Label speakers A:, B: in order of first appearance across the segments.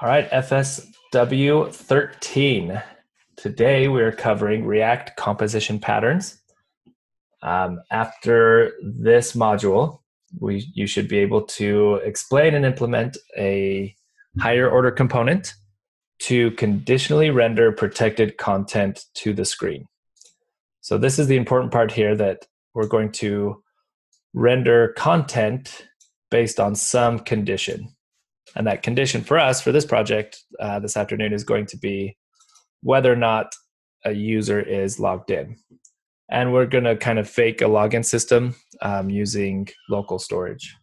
A: All right, FSW13. Today we're covering React composition patterns. After this module, you should be able to explain and implement a higher order component to conditionally render protected content to the screen. So this is the important part here, that we're going to render content based on some condition. And that condition for us, for this project this afternoon, is going to be whether or not a user is logged in. And we're going to kind of fake a login system using local storage.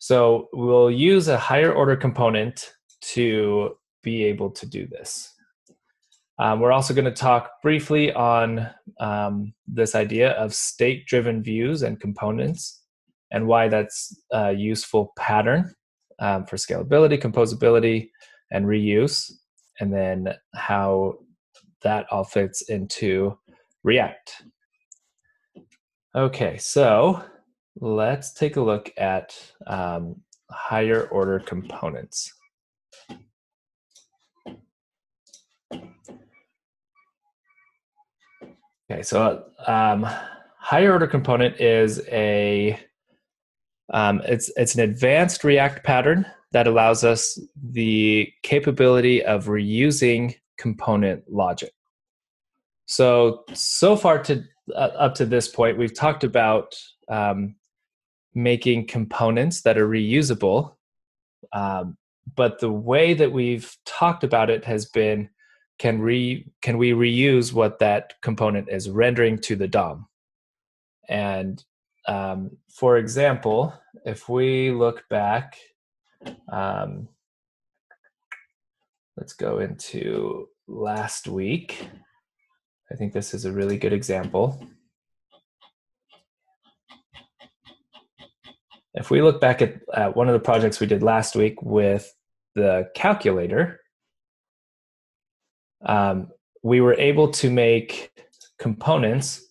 A: So we'll use a higher order component to be able to do this. We're also going to talk briefly on this idea of state-driven views and components and why that's a useful pattern for scalability, composability, and reuse, and then how that all fits into React. Okay, so let's take a look at higher order components. Okay, so higher order component is it's an advanced React pattern that allows us the capability of reusing component logic. So far up to this point, we've talked about making components that are reusable, but the way that we've talked about it has been, can we reuse what that component is rendering to the DOM? And for example, if we look back, let's go into last week. I think this is a really good example. If we look back at one of the projects we did last week with the calculator, we were able to make components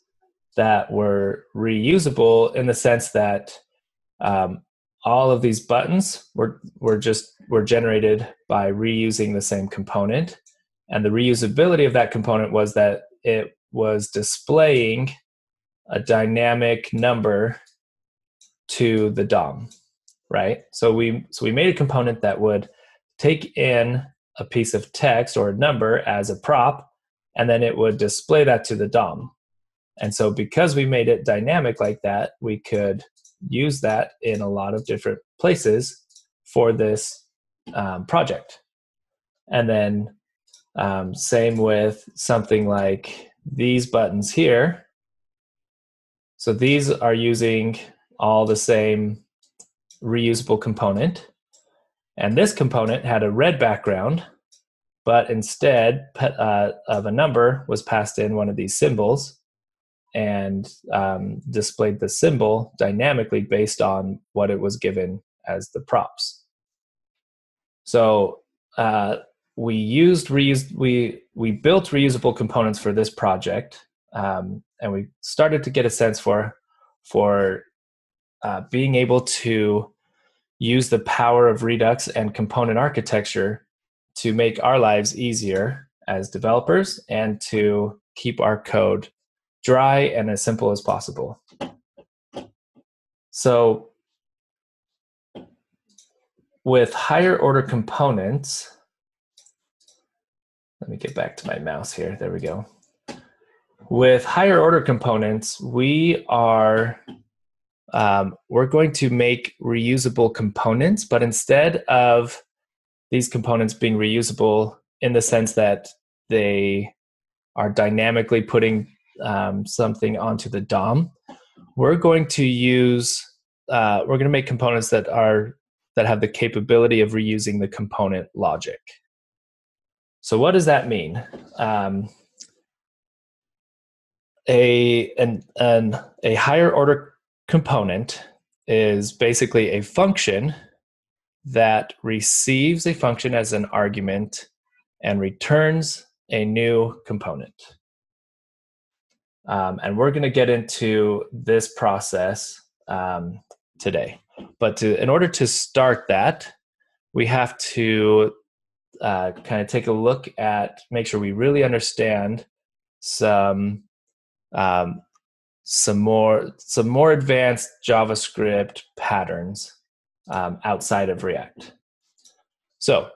A: that were reusable in the sense that all of these buttons were generated by reusing the same component. And the reusability of that component was that it was displaying a dynamic number to the DOM, right? So we made a component that would take in a piece of text or a number as a prop, and then it would display that to the DOM. And so because we made it dynamic like that, we could use that in a lot of different places for this project. And then same with something like these buttons here. So these are using all the same reusable component. And this component had a red background, but instead of a number was passed in one of these symbols and displayed the symbol dynamically based on what it was given as the props. So we built reusable components for this project, and we started to get a sense for being able to use the power of Redux and component architecture to make our lives easier as developers and to keep our code dry and as simple as possible. So with higher order components, let me get back to my mouse here. There we go. With higher order components, we're going to make reusable components, but instead of these components being reusable in the sense that they are dynamically putting something onto the DOM, we're going to make components that have the capability of reusing the component logic. So what does that mean? A higher order component is basically a function that receives a function as an argument and returns a new component. And we're going to get into this process today. But in order to start that, we have to kind of take a look at, make sure we really understand some more advanced JavaScript patterns outside of React. So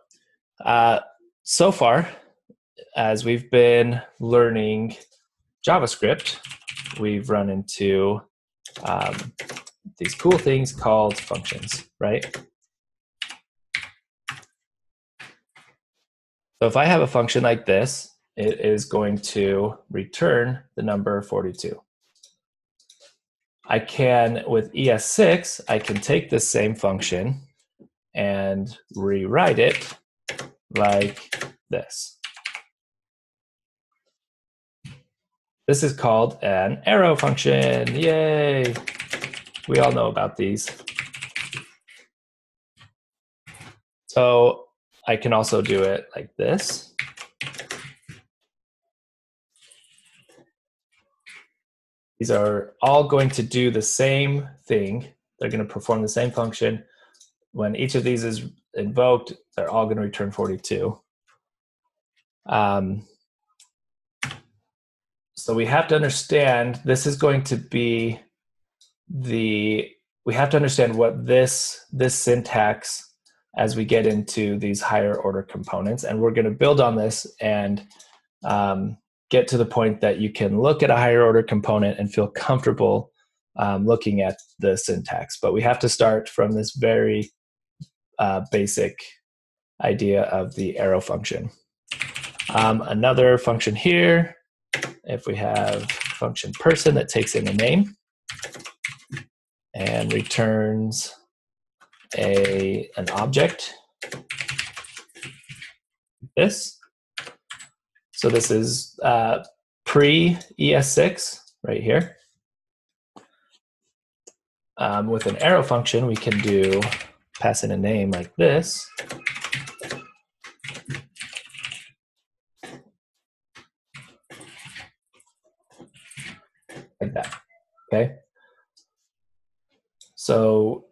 A: so far, as we've been learning JavaScript, we've run into these cool things called functions, right? So if I have a function like this, it is going to return the number 42. I can, with ES6, I can take this same function and rewrite it like this. This is called an arrow function. Yay! We all know about these. So I can also do it like this. These are all going to do the same thing. They're going to perform the same function. When each of these is invoked, they're all going to return 42. So we have to understand, this is going to be we have to understand what this syntax as we get into these higher order components. And we're going to build on this and get to the point that you can look at a higher order component and feel comfortable looking at the syntax. But we have to start from this very basic idea of the arrow function. Another function here, if we have function person that takes in a name and returns an object, this. So this is pre-ES6 right here. With an arrow function, we can pass in a name like this. Like that, okay? So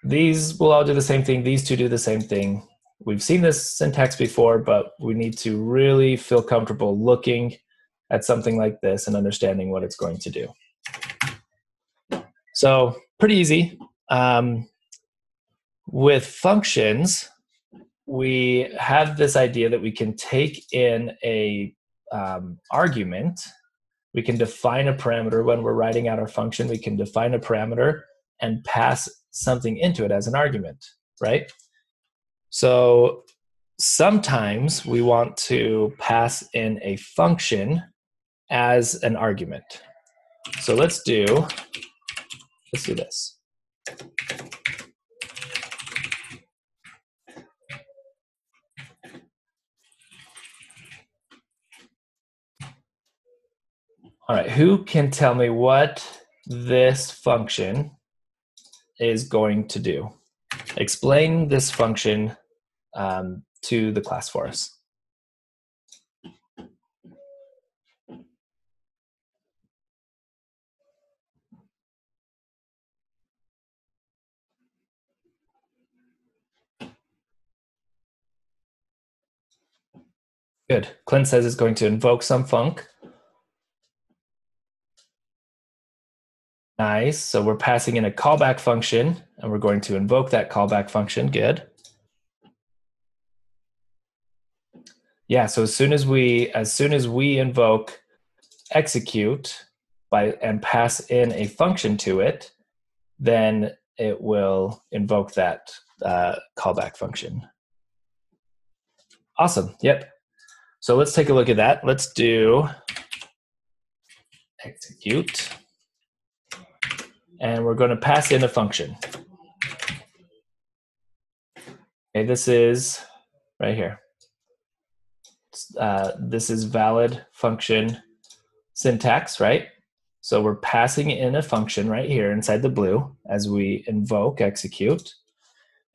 A: these will all do the same thing. These two do the same thing. We've seen this syntax before, but we need to really feel comfortable looking at something like this and understanding what it's going to do. So pretty easy. With functions, we have this idea that we can take in a argument. We can define a parameter when we're writing out our function. We can define a parameter and pass something into it as an argument, right? So sometimes we want to pass in a function as an argument. So let's do this. All right, who can tell me what this function is going to do? Explain this function to the class for us. Good. Clint says it's going to invoke some func. Nice. So we're passing in a callback function, and we're going to invoke that callback function. Good. Yeah. So as soon as we invoke execute and pass in a function to it, then it will invoke that callback function. Awesome. Yep. So let's take a look at that. Let's do execute. And we're going to pass in a function. Okay, this is right here. This is valid function syntax, right? So we're passing in a function right here inside the blue as we invoke execute.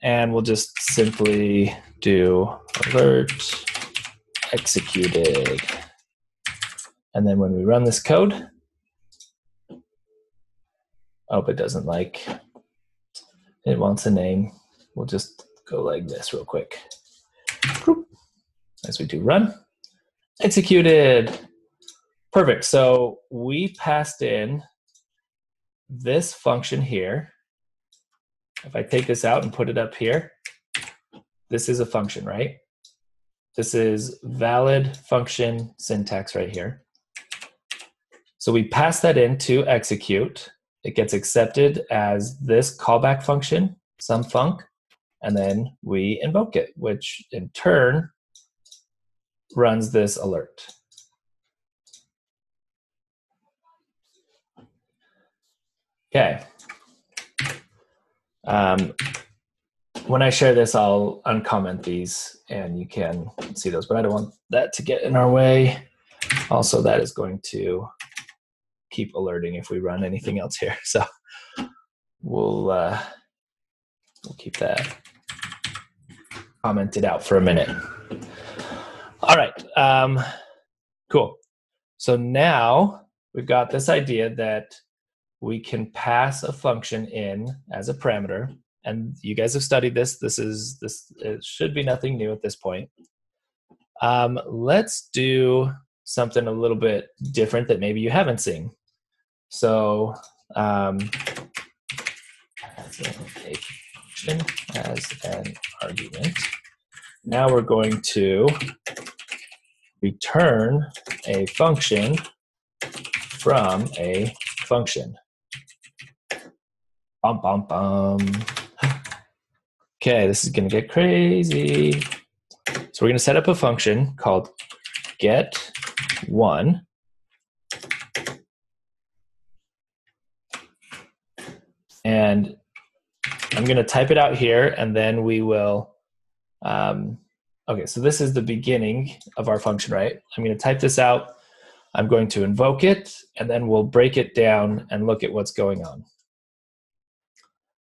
A: And we'll just simply do alert executed. And then when we run this code, oh, it doesn't like, it wants a name. We'll just go like this real quick. As we do run. Executed. Perfect. So we passed in this function here. If I take this out and put it up here, this is a function, right? This is valid function syntax right here. So we pass that in to execute. It gets accepted as this callback function, some func, and then we invoke it, which in turn runs this alert. Okay. When I share this, I'll uncomment these and you can see those, but I don't want that to get in our way. Also, that is going to keep alerting if we run anything else here. So we'll keep that commented out for a minute. All right, cool. So now we've got this idea that we can pass a function in as a parameter, and you guys have studied this. It should be nothing new at this point. Let's do something a little bit different that maybe you haven't seen. So as a function as an argument. Now we're going to return a function from a function. Bum, bum, bum. Okay, this is going to get crazy. So we're going to set up a function called get1. And I'm going to type it out here, and then we will, okay, so this is the beginning of our function, right? I'm going to type this out. I'm going to invoke it, and then we'll break it down and look at what's going on.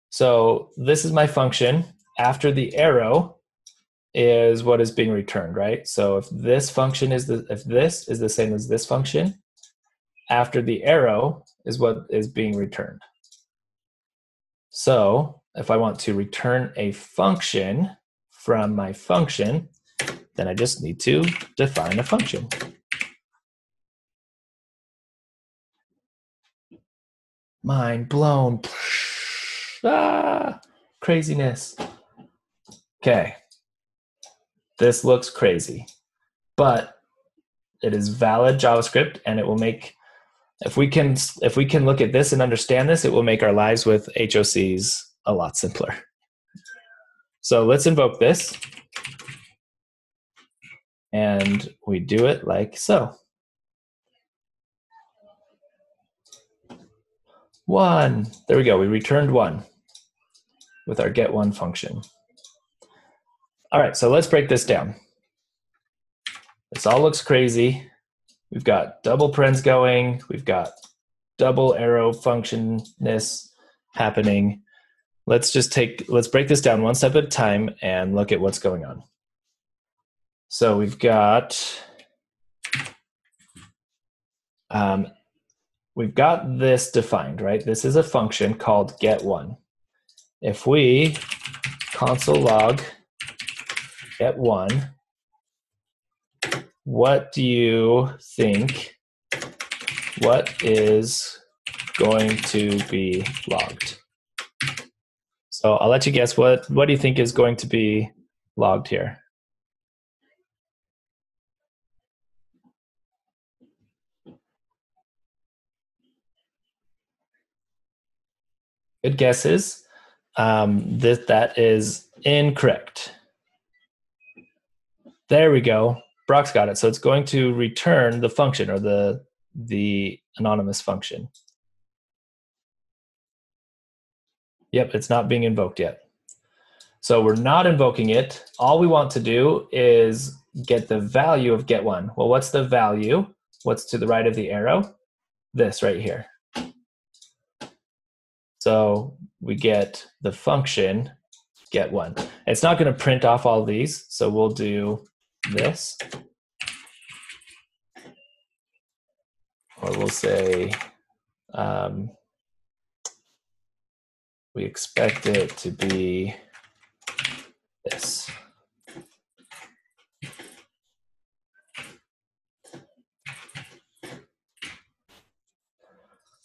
A: So this is my function. After the arrow is what is being returned, right? So if this function is if this is the same as this function, after the arrow is what is being returned. So if I want to return a function from my function, then I just need to define a function. Mind blown. Ah, craziness. Okay. This looks crazy, but it is valid JavaScript, and it will make, if we can look at this and understand this, it will make our lives with HOCs a lot simpler. So let's invoke this, and we do it like so. 1. There we go. We returned 1 with our get1 function. All right, so let's break this down. This all looks crazy. We've got double parens going. We've got double arrow functionness happening. Let's break this down one step at a time and look at what's going on. So we've got this defined, right? This is a function called get1. If we console log get1, what do you think? What is going to be logged? So I'll let you guess. What do you think is going to be logged here? Good guesses. That is incorrect. There we go. Brock's got it. So it's going to return the function, or the anonymous function. Yep, it's not being invoked yet. So we're not invoking it. All we want to do is get the value of get1. Well, what's the value? What's to the right of the arrow? This right here. So we get the function get1. It's not going to print off all these, so we'll do this. Or we'll say we expect it to be this.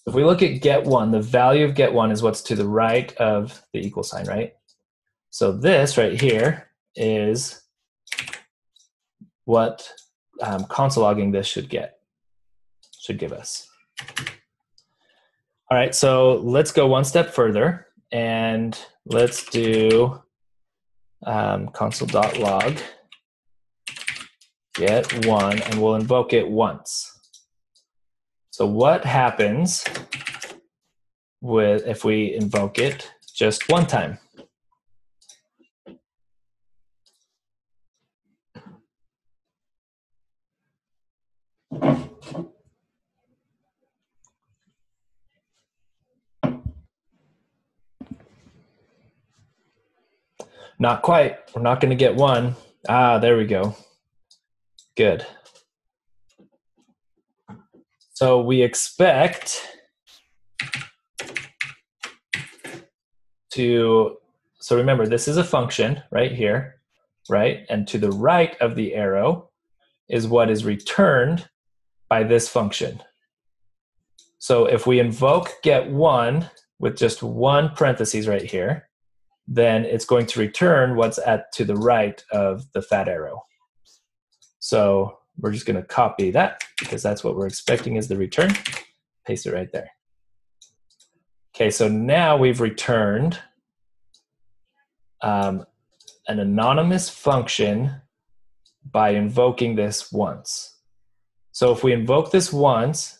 A: If we look at get one, the value of get one is what's to the right of the equal sign, right? So this right here is what console logging this should give us. All right, so let's go one step further and let's do console.log get one, and we'll invoke it once. So what happens if we invoke it just one time? Not quite. We're not going to get one. Ah, there we go. Good. So we expect so remember, this is a function right here, right? And to the right of the arrow is what is returned by this function. So if we invoke get one with just one parentheses right here, then it's going to return what's to the right of the fat arrow. So we're just going to copy that because that's what we're expecting is the return. Paste it right there. Okay, so now we've returned an anonymous function by invoking this once. So if we invoke this once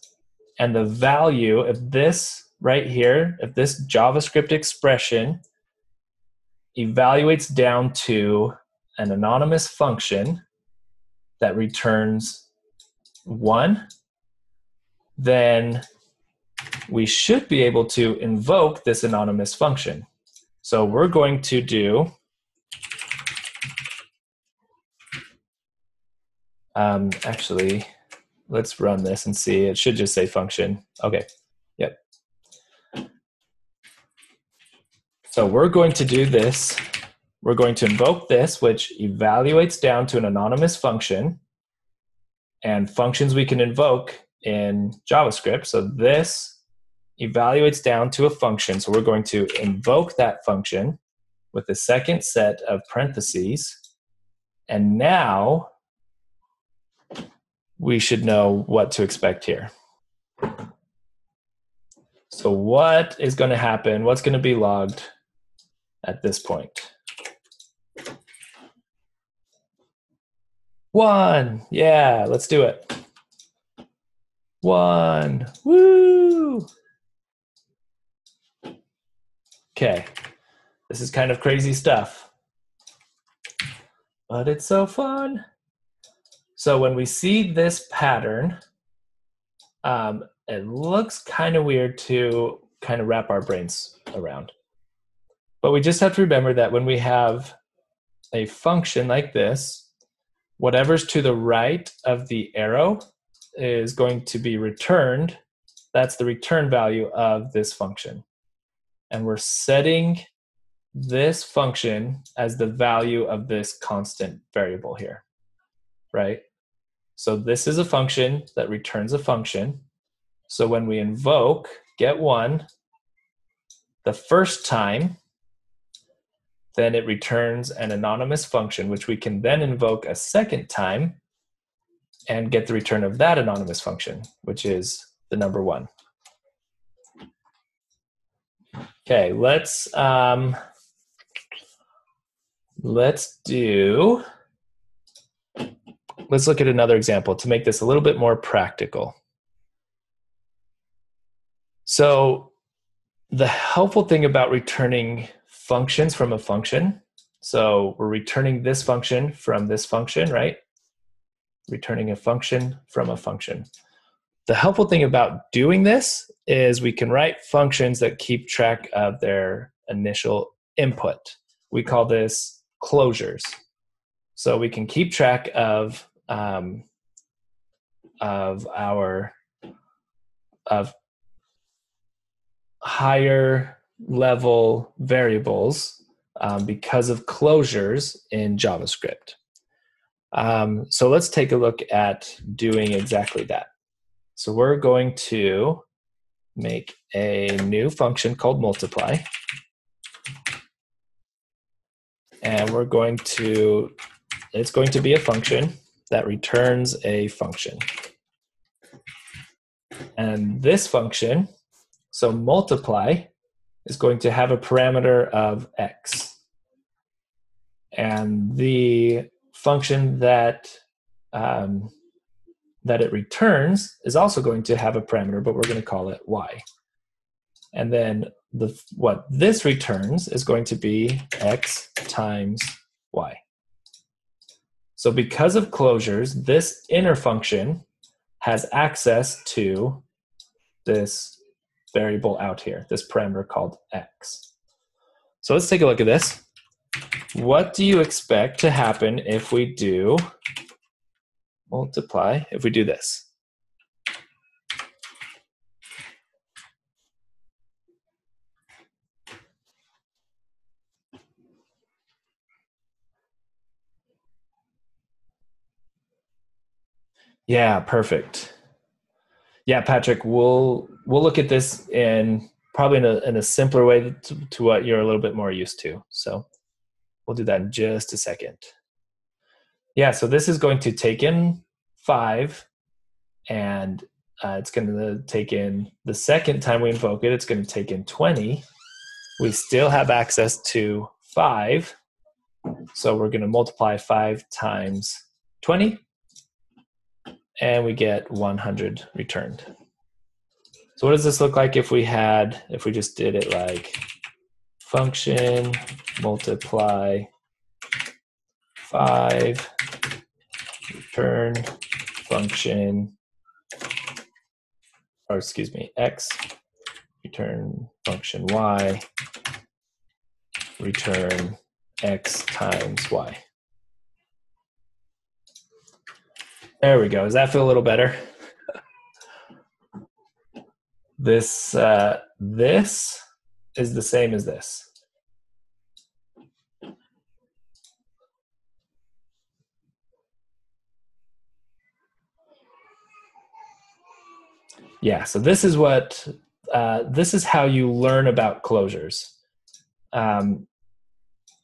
A: and the value of this right here, if this JavaScript expression evaluates down to an anonymous function that returns 1, then we should be able to invoke this anonymous function. So we're going to do actually, let's run this and see. It should just say function. Okay, yep. So we're going to do this. We're going to invoke this, which evaluates down to an anonymous function, and functions we can invoke in JavaScript. So this evaluates down to a function. So we're going to invoke that function with the second set of parentheses. And now we should know what to expect here. So what is going to happen? What's going to be logged at this point? 1. Yeah, let's do it. 1. Woo! Okay. This is kind of crazy stuff, but it's so fun. So when we see this pattern, it looks kind of weird to kind of wrap our brains around. But we just have to remember that when we have a function like this, whatever's to the right of the arrow is going to be returned. That's the return value of this function. And we're setting this function as the value of this constant variable here, right? So this is a function that returns a function. So when we invoke get one the first time, then it returns an anonymous function, which we can then invoke a second time and get the return of that anonymous function, which is the number 1. Okay, let's look at another example to make this a little bit more practical. So the helpful thing about returning functions from a function, so we're returning this function from this function, right? Returning a function from a function. The helpful thing about doing this is we can write functions that keep track of their initial input. We call this closures. So we can keep track of higher level variables because of closures in JavaScript. So let's take a look at doing exactly that. So we're going to make a new function called multiply. And it's going to be a function that returns a function. And this function, so multiply, is going to have a parameter of x. And the function that it returns is also going to have a parameter, but we're going to call it y. And then what this returns is going to be x times y. So because of closures, this inner function has access to this variable out here, this parameter called x. So let's take a look at this. What do you expect to happen if we do multiply, if we do this? Yeah, perfect. Yeah, Patrick, we'll look at this in probably in a simpler way to what you're a little bit more used to. So we'll do that in just a second. Yeah, so this is going to take in 5, and it's going to take in, the second time we invoke it, it's going to take in 20. We still have access to 5, so we're going to multiply 5 times 20, and we get 100 returned. So what does this look like if we just did it like function multiply 5 return function, or excuse me, x return function y return x times y. There we go. Does that feel a little better? This is the same as this. Yeah, so this is how you learn about closures.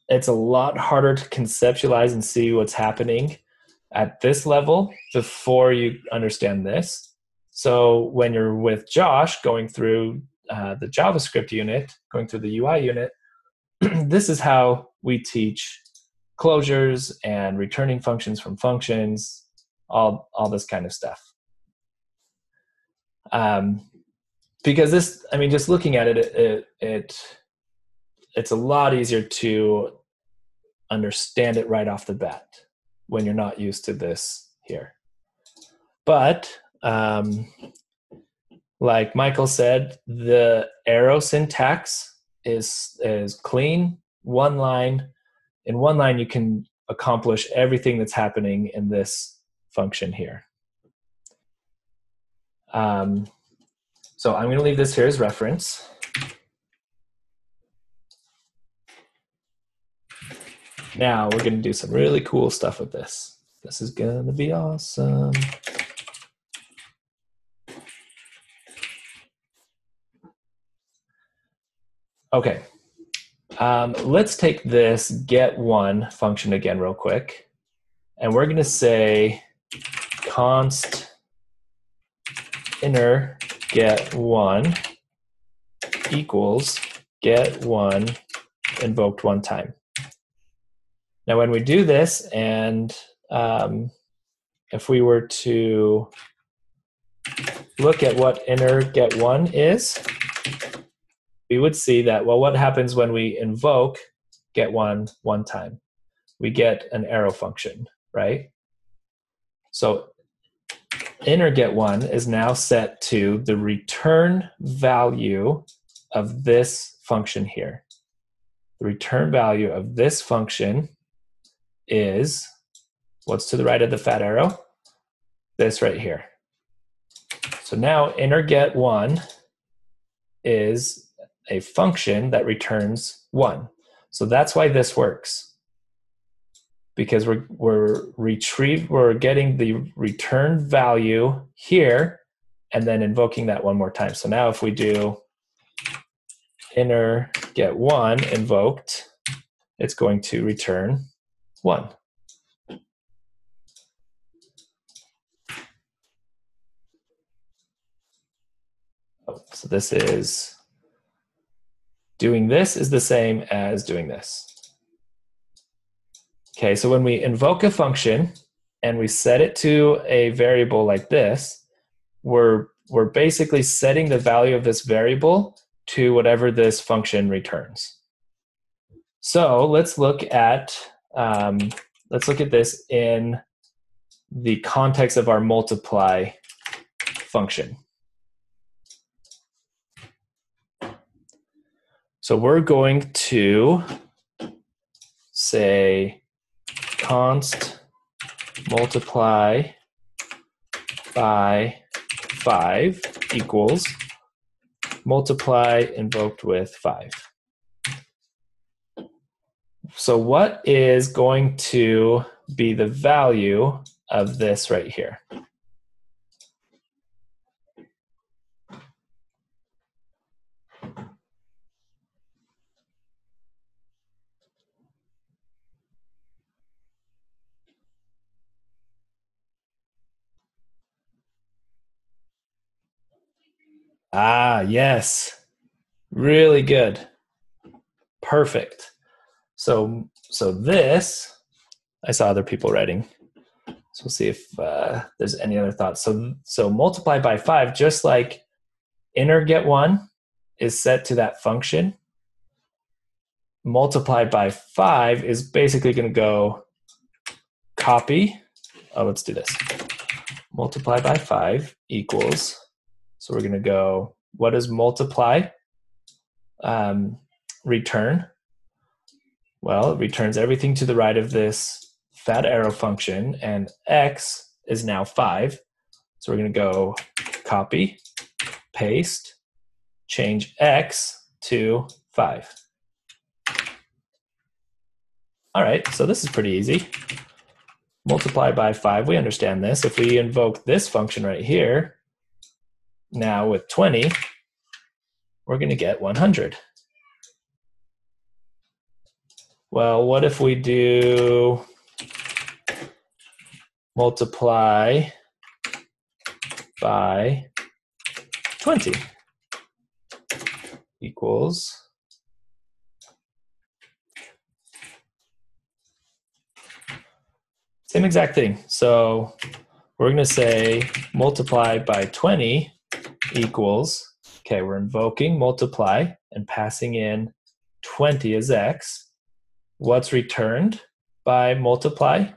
A: It's a lot harder to conceptualize and see what's happening at this level before you understand this. So when you're with Josh going through the JavaScript unit, going through the UI unit, this is how we teach closures and returning functions from functions, all this kind of stuff. Because this, I mean, just looking at it's a lot easier to understand it right off the bat when you're not used to this here. But like Michael said, the arrow syntax is clean, one line. In one line, you can accomplish everything that's happening in this function here. So I'm going to leave this here as reference. Now we're going to do some really cool stuff with this. This is going to be awesome. Okay. Let's take this get1 function again real quick. And we're going to say const inner get1 equals get1 invoked one time. Now when we do this, and if we were to look at what inner get1 is, we would see that, well, what happens when we invoke get1 one time? We get an arrow function, right? So inner get1 is now set to the return value of this function here. The return value of this function is, what's to the right of the fat arrow? This right here. So now inner get1 is a function that returns 1. So that's why this works. Because we're getting the return value here and then invoking that one more time. So now if we do inner get one invoked, it's going to return 1. Oh, so this is doing this is the same as doing this. Okay, so when we invoke a function and we set it to a variable like this, we're basically setting the value of this variable to whatever this function returns. So let's look at this in the context of our multiply function. So we're going to say const multiply by 5 equals multiply invoked with 5. So what is going to be the value of this right here? Ah, yes. Really good. Perfect. So this, I saw other people writing. So we'll see if there's any other thoughts. So multiply by 5, just like inner get 1 is set to that function. Multiply by 5 is basically going to go copy. Oh, let's do this. Multiply by 5 equals. So we're going to go, what does multiply return? Well, it returns everything to the right of this fat arrow function, and x is now 5. So we're going to go copy, paste, change x to 5. All right, so this is pretty easy. Multiply by 5, we understand this. If we invoke this function right here, now with 20, we're going to get 100. Well, what if we do multiply by 20 equals same exact thing. So we're going to say multiply by 20 equals, okay, we're invoking multiply and passing in 20 as x. What's returned by multiply?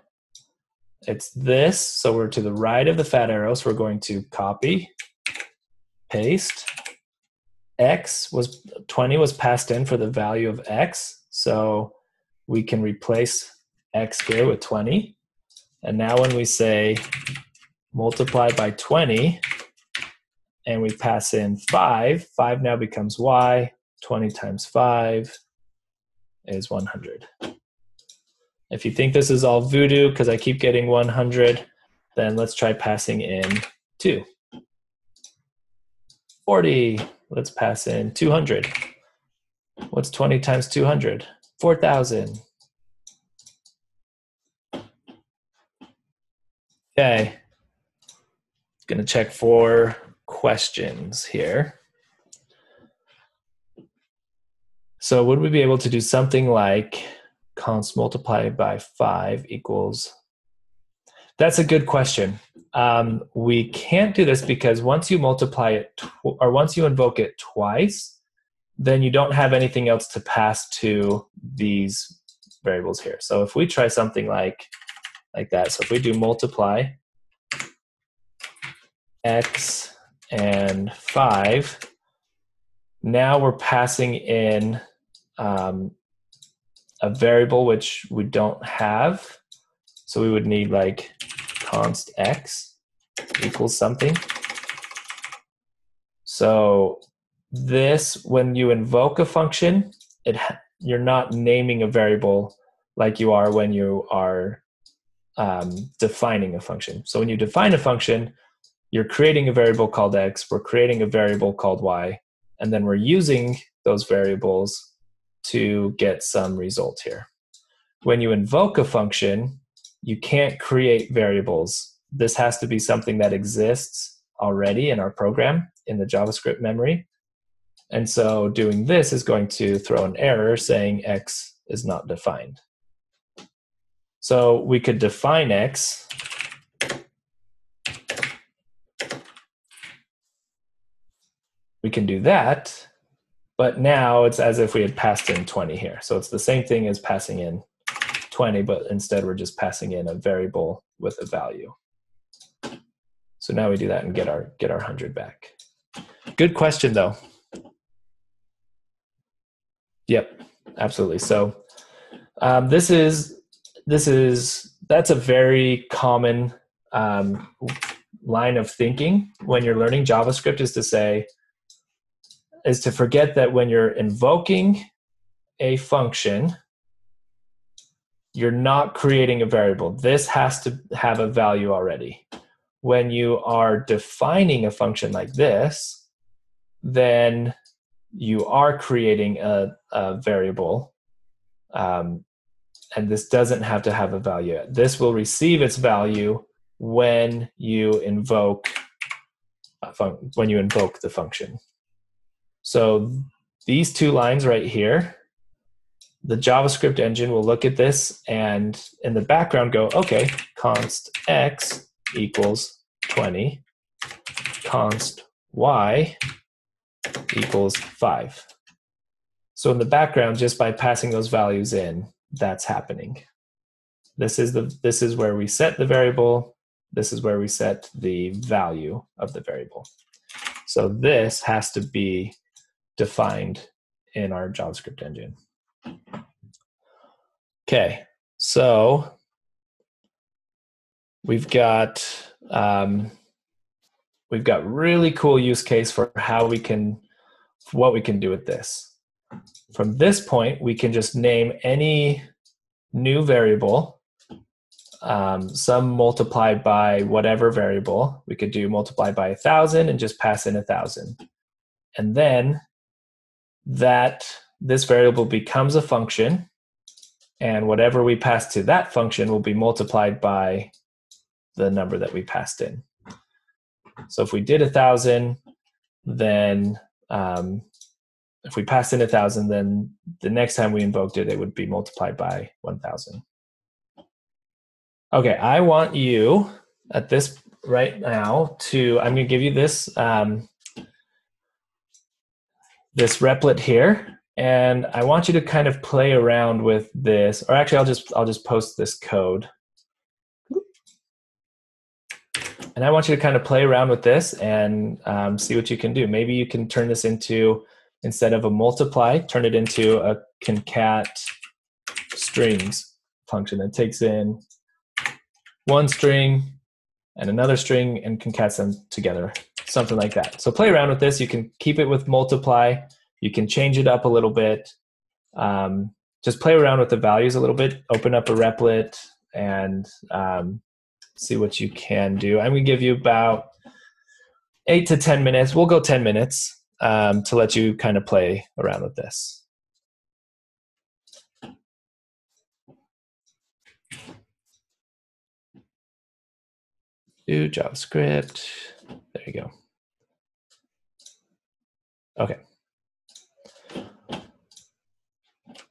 A: It's this, so we're to the right of the fat arrow, so we're going to copy, paste. 20 was passed in for the value of x, so we can replace x here with 20. And now when we say multiply by 20, and we pass in 5, 5 now becomes y, 20 times 5 is 100. If you think this is all voodoo because I keep getting 100, then let's try passing in 2. 40, let's pass in 200. What's 20 times 200? 4,000. Okay, gonna check for questions here. So would we be able to do something like const multiply by 5 equals? That's a good question. We can't do this because once you multiply it, or once you invoke it twice, then you don't have anything else to pass to these variables here. So if we try something like that, so if we do multiply x and 5, now we're passing in a variable which we don't have. So we would need like const x equals something. So this, when you invoke a function, you're not naming a variable like you are when you are defining a function. So when you define a function, you're creating a variable called x, we're creating a variable called y, and then we're using those variables to get some result here. When you invoke a function, you can't create variables. This has to be something that exists already in our program in the JavaScript memory. And so doing this is going to throw an error saying x is not defined. So we could define x. We can do that, but now it's as if we had passed in 20 here. So it's the same thing as passing in 20, but instead we're just passing in a variable with a value. So now we do that and get our 100 back. Good question though. Yep, absolutely. So that's a very common line of thinking when you're learning JavaScript, is to forget that when you're invoking a function, you're not creating a variable. This has to have a value already. When you are defining a function like this, then you are creating a variable, and this doesn't have to have a value. This will receive its value when you invoke the function. So these two lines right here, the JavaScript engine will look at this and in the background go, okay, const x equals 20, const y equals 5. So in the background, just by passing those values in, that's happening. This is where we set the variable. This is where we set the value of the variable. So this has to be defined in our JavaScript engine. Okay, so we've got really cool use case for what we can do with this. From this point, we can just name any new variable, some multiplied by whatever variable. We could do multiply by 1,000 and just pass in 1,000. And then this variable becomes a function, and whatever we pass to that function will be multiplied by the number that we passed in. So if we did 1,000, then if we passed in 1,000, then the next time we invoked it, it would be multiplied by 1,000. Okay, I want you at this right now I'm going to give you this this replit here, and I want you to kind of play around with this. Or actually, I'll just post this code, and I want you to kind of play around with this and see what you can do. Maybe you can turn this into, instead of a multiply, turn it into a concat strings function that takes in one string and another string and concats them together, something like that. So play around with this. You can keep it with multiply. You can change it up a little bit. Just play around with the values a little bit. Open up a replit and see what you can do. I'm going to give you about 8 to 10 minutes. We'll go 10 minutes to let you kind of play around with this. Do JavaScript. There you go. Okay.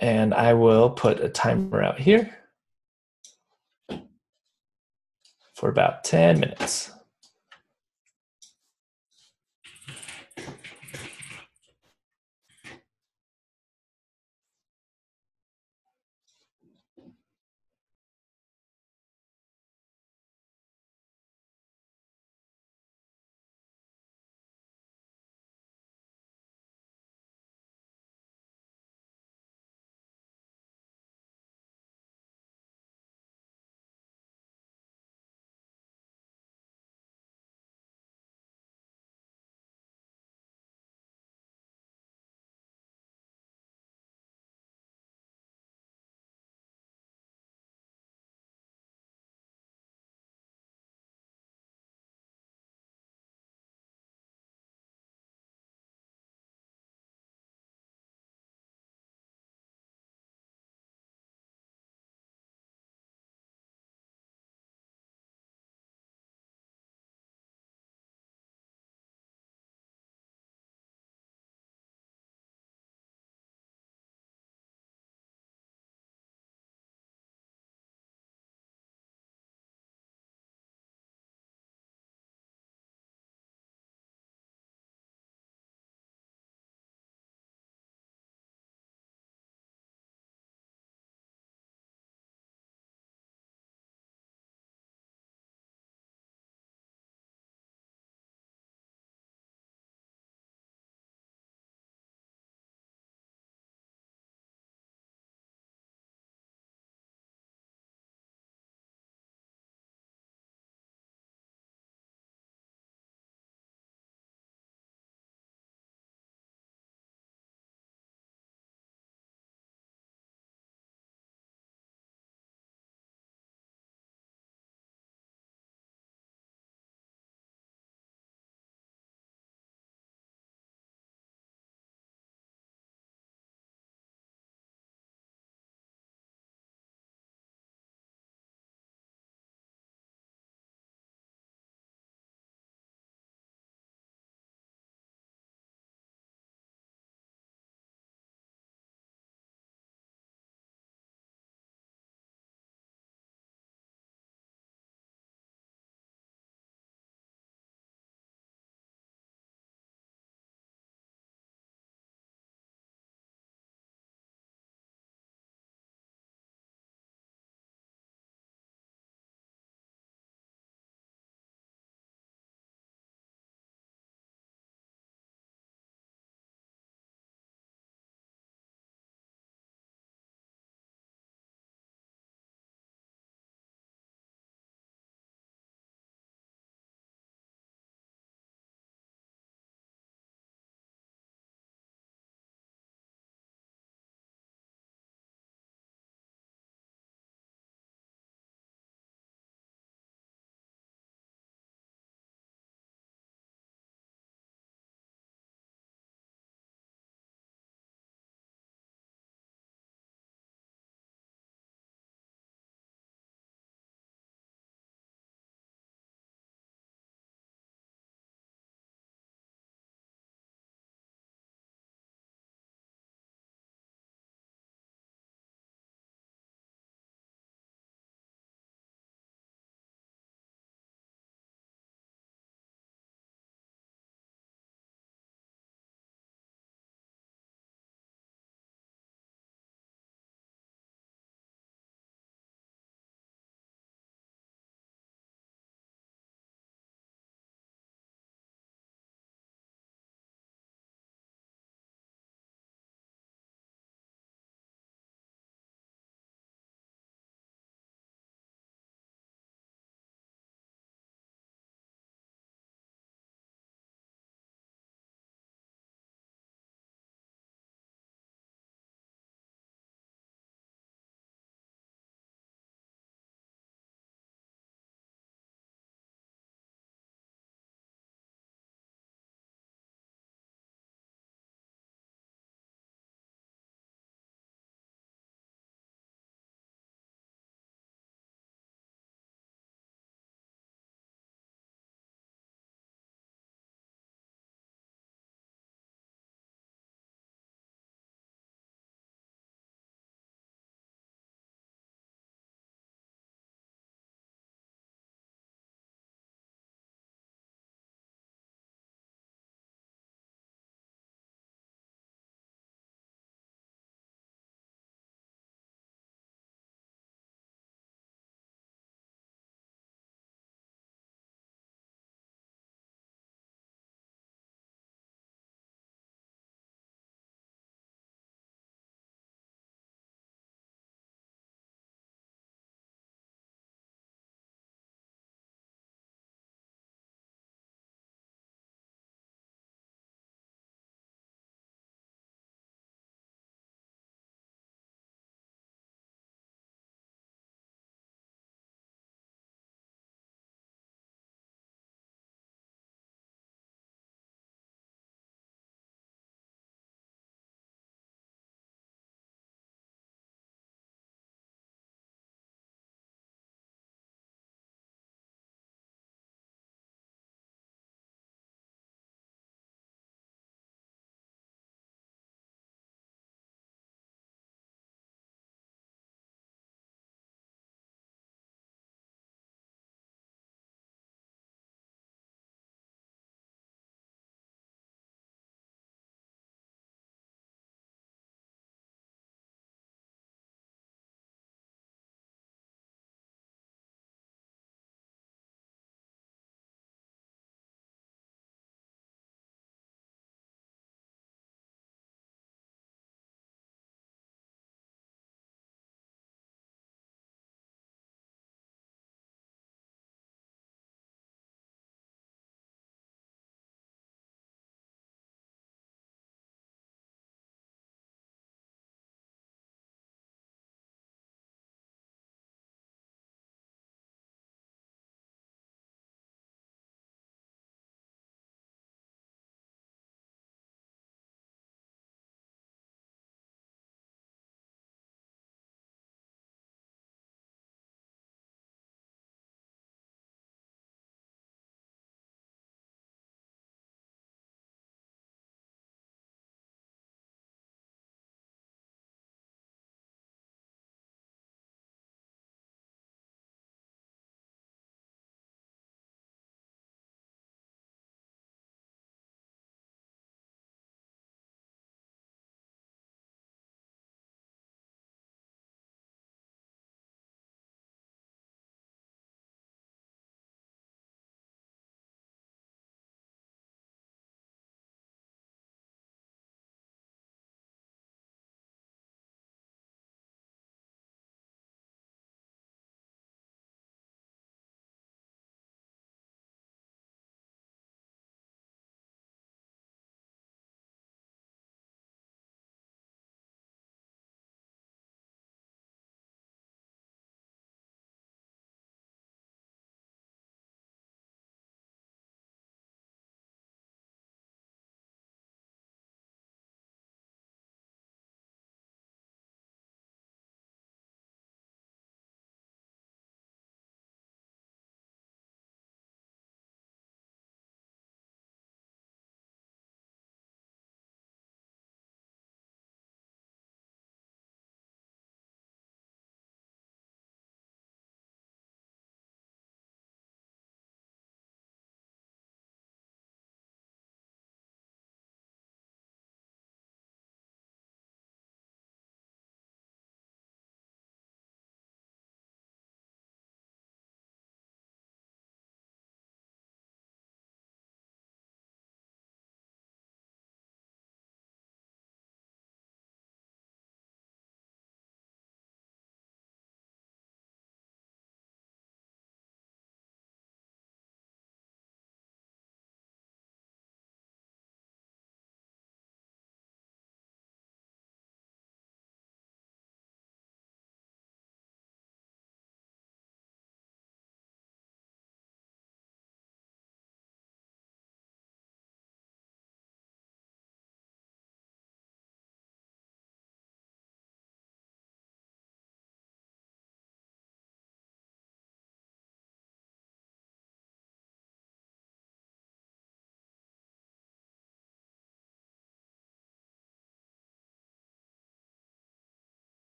A: And I will put a timer out here for about 10 minutes.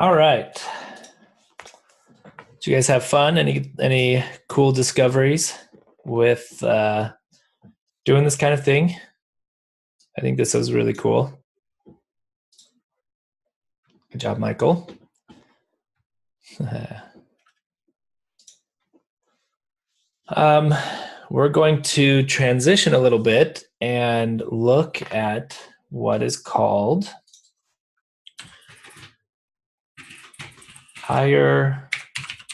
A: All right. Did you guys have fun? Any cool discoveries with doing this kind of thing? I think this was really cool. Good job, Michael. We're going to transition a little bit and look at what is called higher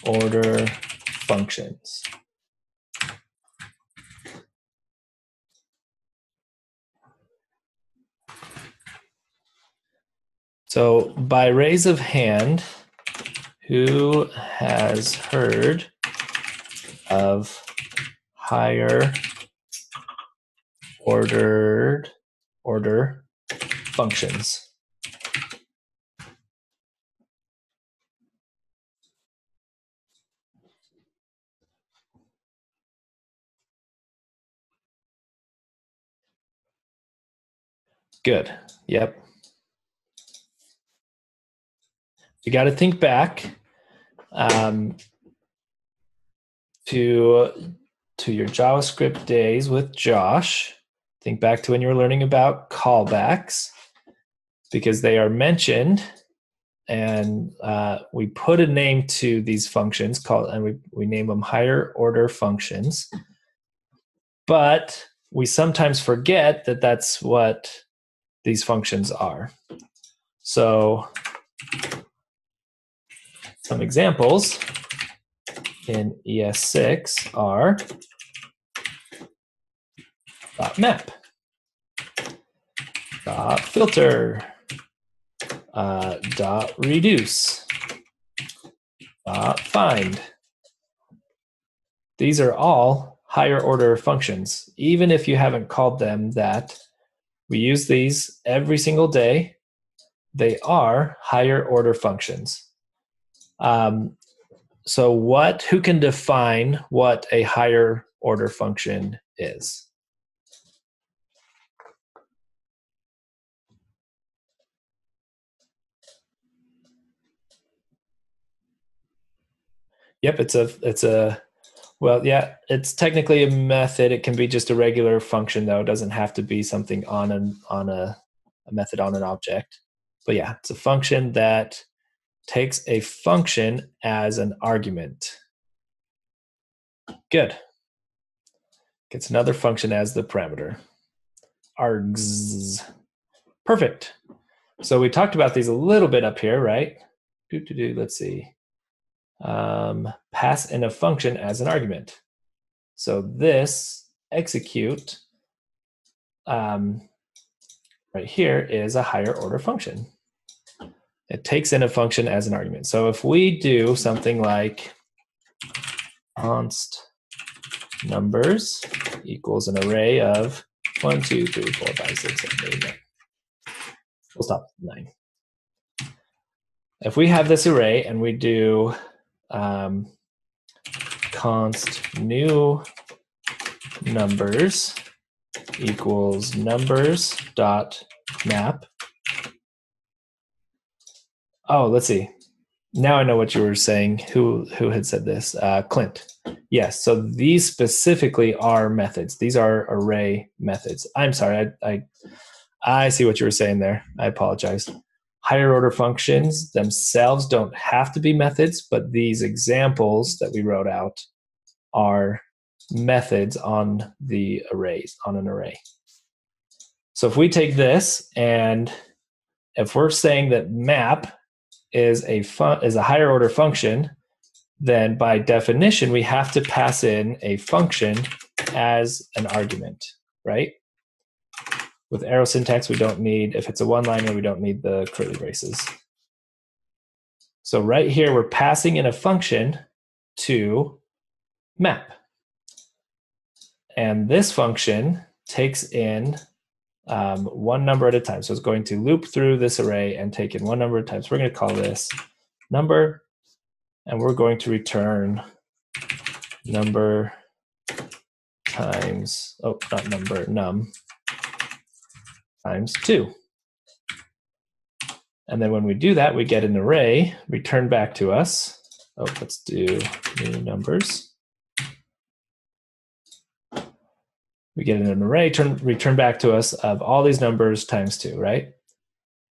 A: order functions. So by raise of hand, who has heard of higher order functions? Good. Yep. You got to think back to your JavaScript days with Josh. Think back to when you were learning about callbacks, because they are mentioned, and we put a name to these functions called, and we name them higher order functions. But we sometimes forget that that's what these functions are. So some examples in ES6 are .map, .filter, .reduce, .find. These are all higher order functions. Even if you haven't called them that, we use these every single day. They are higher order functions. So who can define what a higher order function is? Yep, well, yeah, it's technically a method. It can be just a regular function, though. It doesn't have to be something on a method on an object. But yeah, it's a function that takes a function as an argument. Good. Gets another function as the parameter. Args. Perfect. So we talked about these a little bit up here, right? Let's see. Pass in a function as an argument. So this execute right here is a higher order function. It takes in a function as an argument. So if we do something like const numbers equals an array of 1, 2, 3, 4, 5, 6, 7, 8, 9. We'll stop at 9. If we have this array and we do const new numbers equals numbers dot map. Oh, let's see. Now I know what you were saying. Who had said this? Clint. Yes. So these specifically are methods. These are array methods. I'm sorry. I see what you were saying there. I apologize. Higher order functions themselves don't have to be methods, but these examples that we wrote out are methods on the arrays, on an array. So if we take this, and if we're saying that map is a higher order function, then by definition we have to pass in a function as an argument, right? With arrow syntax, we don't need, if it's a one-liner, we don't need the curly braces. So right here, we're passing in a function to map. And this function takes in one number at a time. So it's going to loop through this array and take in one number at a time. So we're going to call this number, and we're going to return number times, oh, not number, num, times 2. And then when we do that, we get an array returned back to us. Oh, let's do new numbers. We get an array returned back to us of all these numbers times 2, right?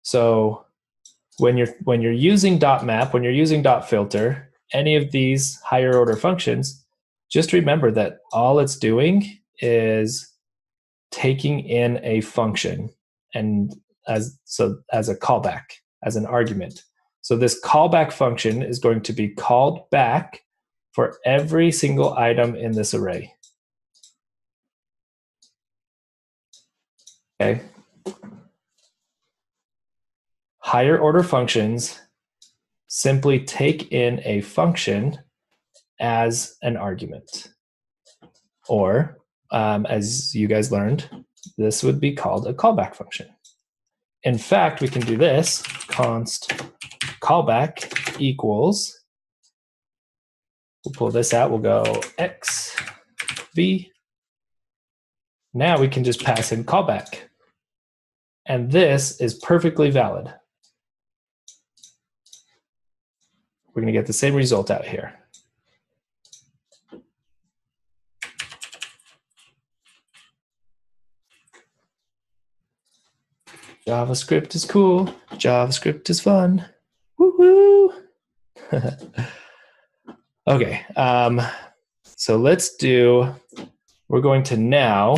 A: So when you're using .map, when you're using .filter, any of these higher order functions, just remember that all it's doing is taking in a function and as a callback, as an argument. So this callback function is going to be called back for every single item in this array. Okay. Higher order functions simply take in a function as an argument. Or, as you guys learned, this would be called a callback function. In fact, we can do this, const callback equals, we'll pull this out, we'll go x, v. Now we can just pass in callback. And this is perfectly valid. We're going to get the same result out here. JavaScript is cool. JavaScript is fun. Woo-hoo! Okay, so we're going to now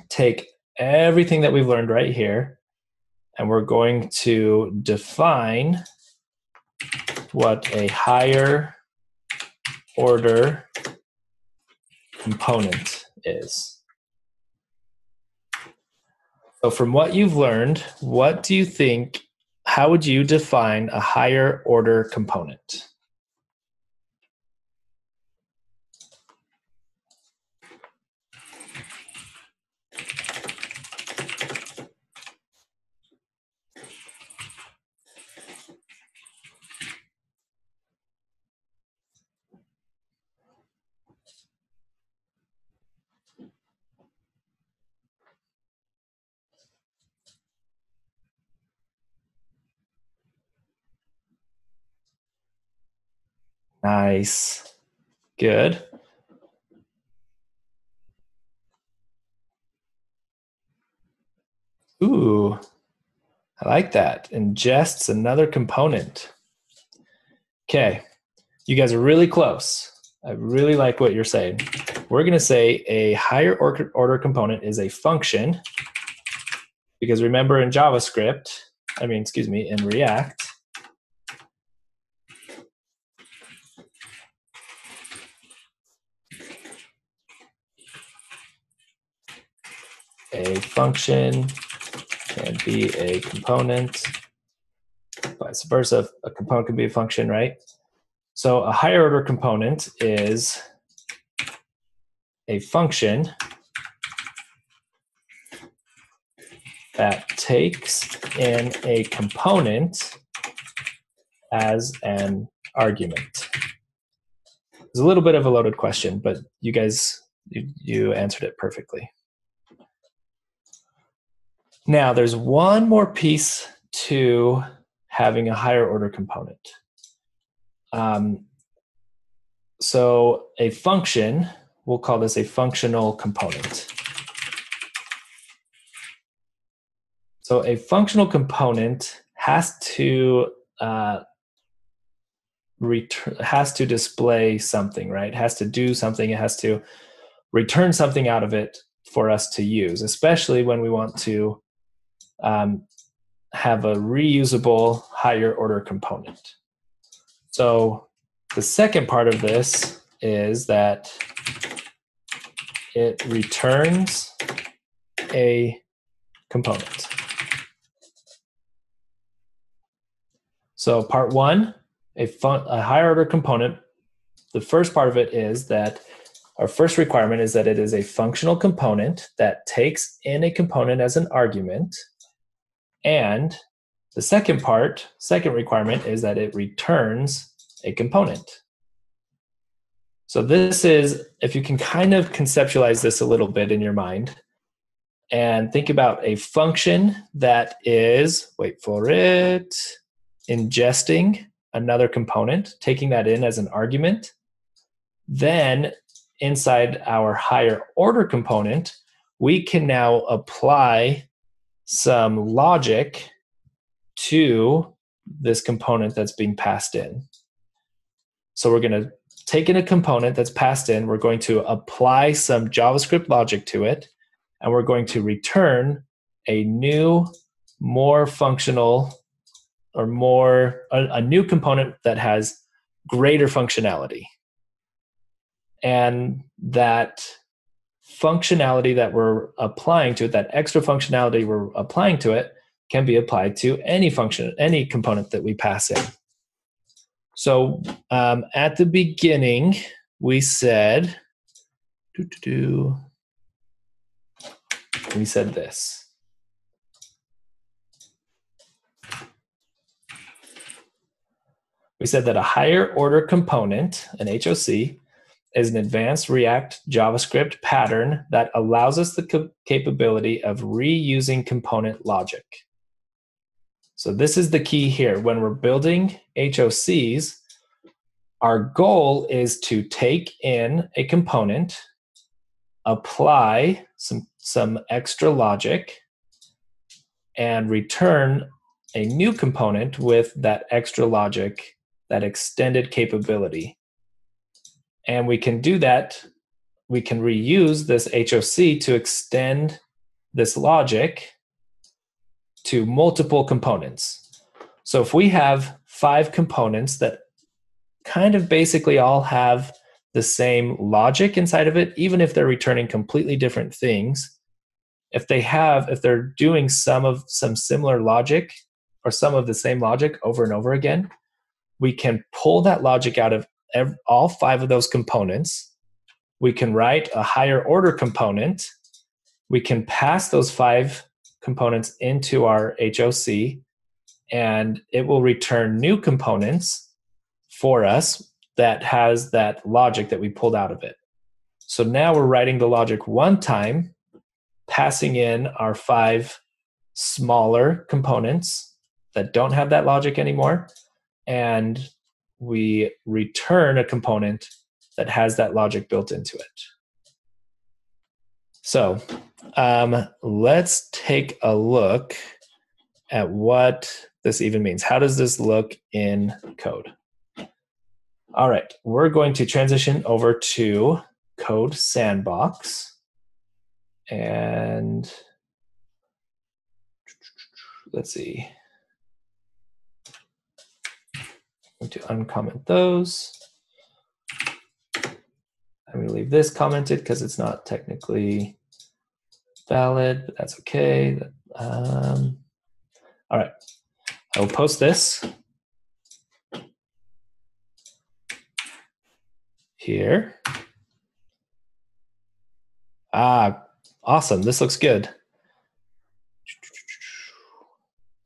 A: take everything that we've learned right here, and we're going to define what a higher order component is. So from what you've learned, what do you think, how would you define a higher order component? Nice. Good. Ooh, I like that. Ingests another component. Okay, you guys are really close. I really like what you're saying. We're going to say a higher order component is a function, because remember in JavaScript, in React, a function can be a component, vice versa. A component can be a function, right? So a higher order component is a function that takes in a component as an argument. It's a little bit of a loaded question, but you guys, you answered it perfectly. Now, there's one more piece to having a higher order component. So a function, we'll call this a functional component. So a functional component has to display something, right? It has to do something. It has to return something out of it for us to use, especially when we want to have a reusable higher order component. So the second part of this is that it returns a component. So part one, a higher order component, the first part of it is that our first requirement is that it is a functional component that takes in a component as an argument. And the second requirement is that it returns a component. So this is, if you can kind of conceptualize this a little bit in your mind, and think about a function that is, wait for it, ingesting another component, taking that in as an argument. Then inside our higher order component, we can now apply some logic to this component that's being passed in. So we're going to take in a component that's passed in, we're going to apply some JavaScript logic to it, and we're going to return a new, more functional, or a new component that has greater functionality. And that functionality that we're applying to it, that extra functionality we're applying to it, can be applied to any function, any component that we pass in. So at the beginning, we said, we said this. We said that a higher order component, an HOC, is an advanced React JavaScript pattern that allows us the capability of reusing component logic. So this is the key here. When we're building HOCs, our goal is to take in a component, apply some extra logic, and return a new component with that extra logic, that extended capability. And we can do that. We can reuse this HOC to extend this logic to multiple components. So if we have 5 components that kind of basically all have the same logic inside of it, even if they're returning completely different things, if they're doing some similar logic or some of the same logic over and over again, we can pull that logic out of all 5 of those components. We can write a higher order component. We can pass those 5 components into our HOC, and it will return new components for us that has that logic that we pulled out of it. So now we're writing the logic one time, passing in our 5 smaller components that don't have that logic anymore, and we return a component that has that logic built into it. So let's take a look at what this even means. How does this look in code? All right, we're going to transition over to Code Sandbox. And let's see. I'm going to uncomment those. I'm going to leave this commented because it's not technically valid, but that's okay. All right, I will post this here. Awesome, this looks good.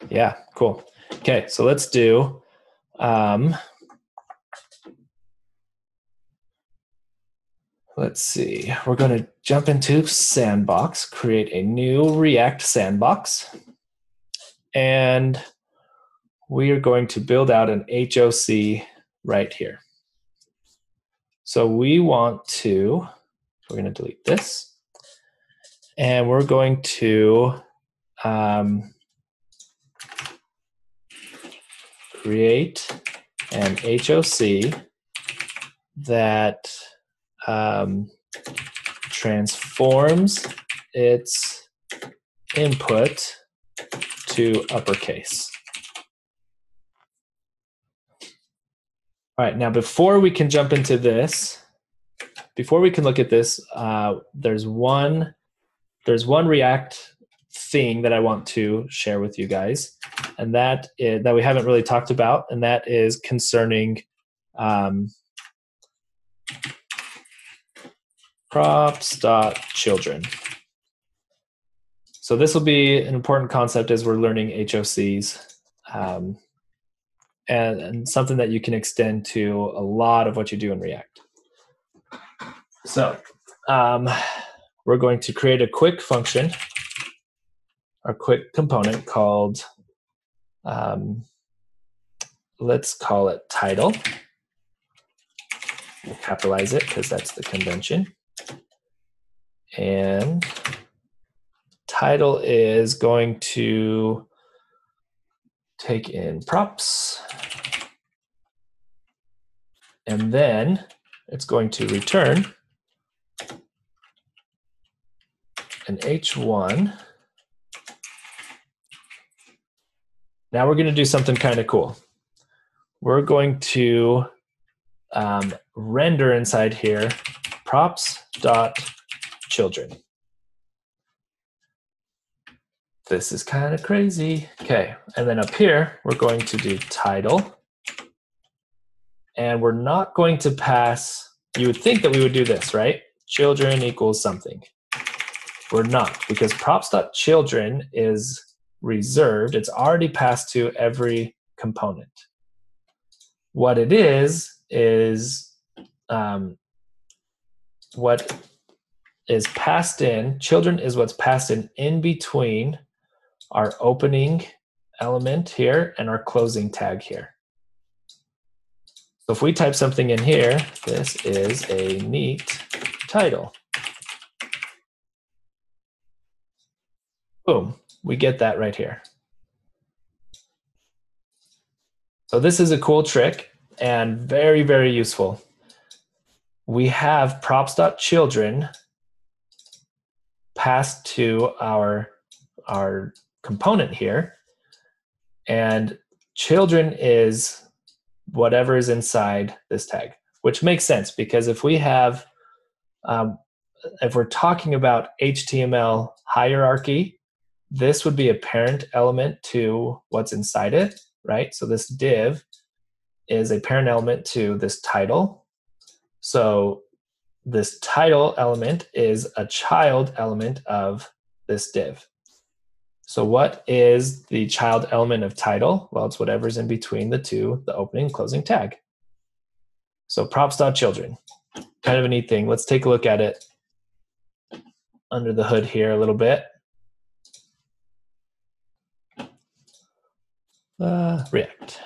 A: Yeah, cool. Okay, so let's do, let's see, we're going to jump into Sandbox, create a new React Sandbox, and we are going to build out an HOC right here. So we're going to delete this, and we're going to create an HOC that transforms its input to uppercase. All right, now before we can jump into this, before we can look at this, there's one React thing that I want to share with you guys, and that we haven't really talked about, and that is concerning props.children. So this will be an important concept as we're learning HOCs, and something that you can extend to a lot of what you do in React. So we're going to create a quick function our quick component called, let's call it title. We'll capitalize it because that's the convention. And title is going to take in props. And then it's going to return an H1. Now we're going to do something kind of cool. We're going to render inside here props.children. This is kind of crazy. Okay, and then up here, we're going to do title. And we're not going to pass, you would think that we would do this, right? Children equals something. We're not, because props.children is reserved. It's already passed to every component. What it is what is passed in, children is what's passed in between our opening element here and our closing tag here. So if we type something in here, this is a neat title. Boom, we get that right here. So this is a cool trick and very, very useful. We have props.children passed to our component here, and children is whatever is inside this tag, which makes sense because if we have, if we're talking about HTML hierarchy, this would be a parent element to what's inside it, right? So this div is a parent element to this title. So this title element is a child element of this div. So what is the child element of title? Well, it's whatever's in between the two, the opening and closing tag. So props.children, kind of a neat thing. Let's take a look at it under the hood here a little bit. React.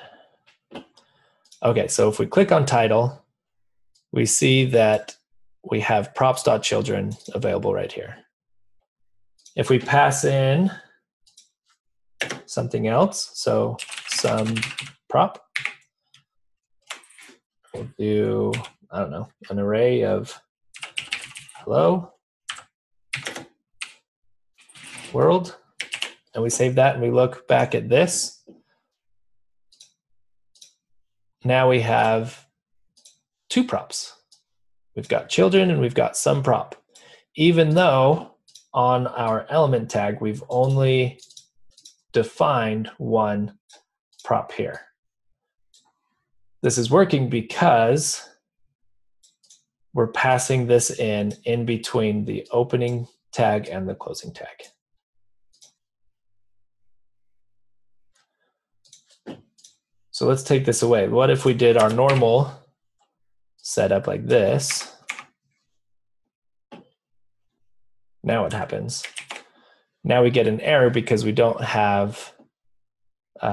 A: Okay, so if we click on title, we see that we have props.children available right here. If we pass in something else, so some prop, we'll do, I don't know, an array of hello world, and we save that and we look back at this. Now we have two props. We've got children and we've got some prop, even though on our element tag, we've only defined one prop here. This is working because we're passing this in between the opening tag and the closing tag. So let's take this away. What if we did our normal setup like this? Now what happens? Now we get an error because we don't have, we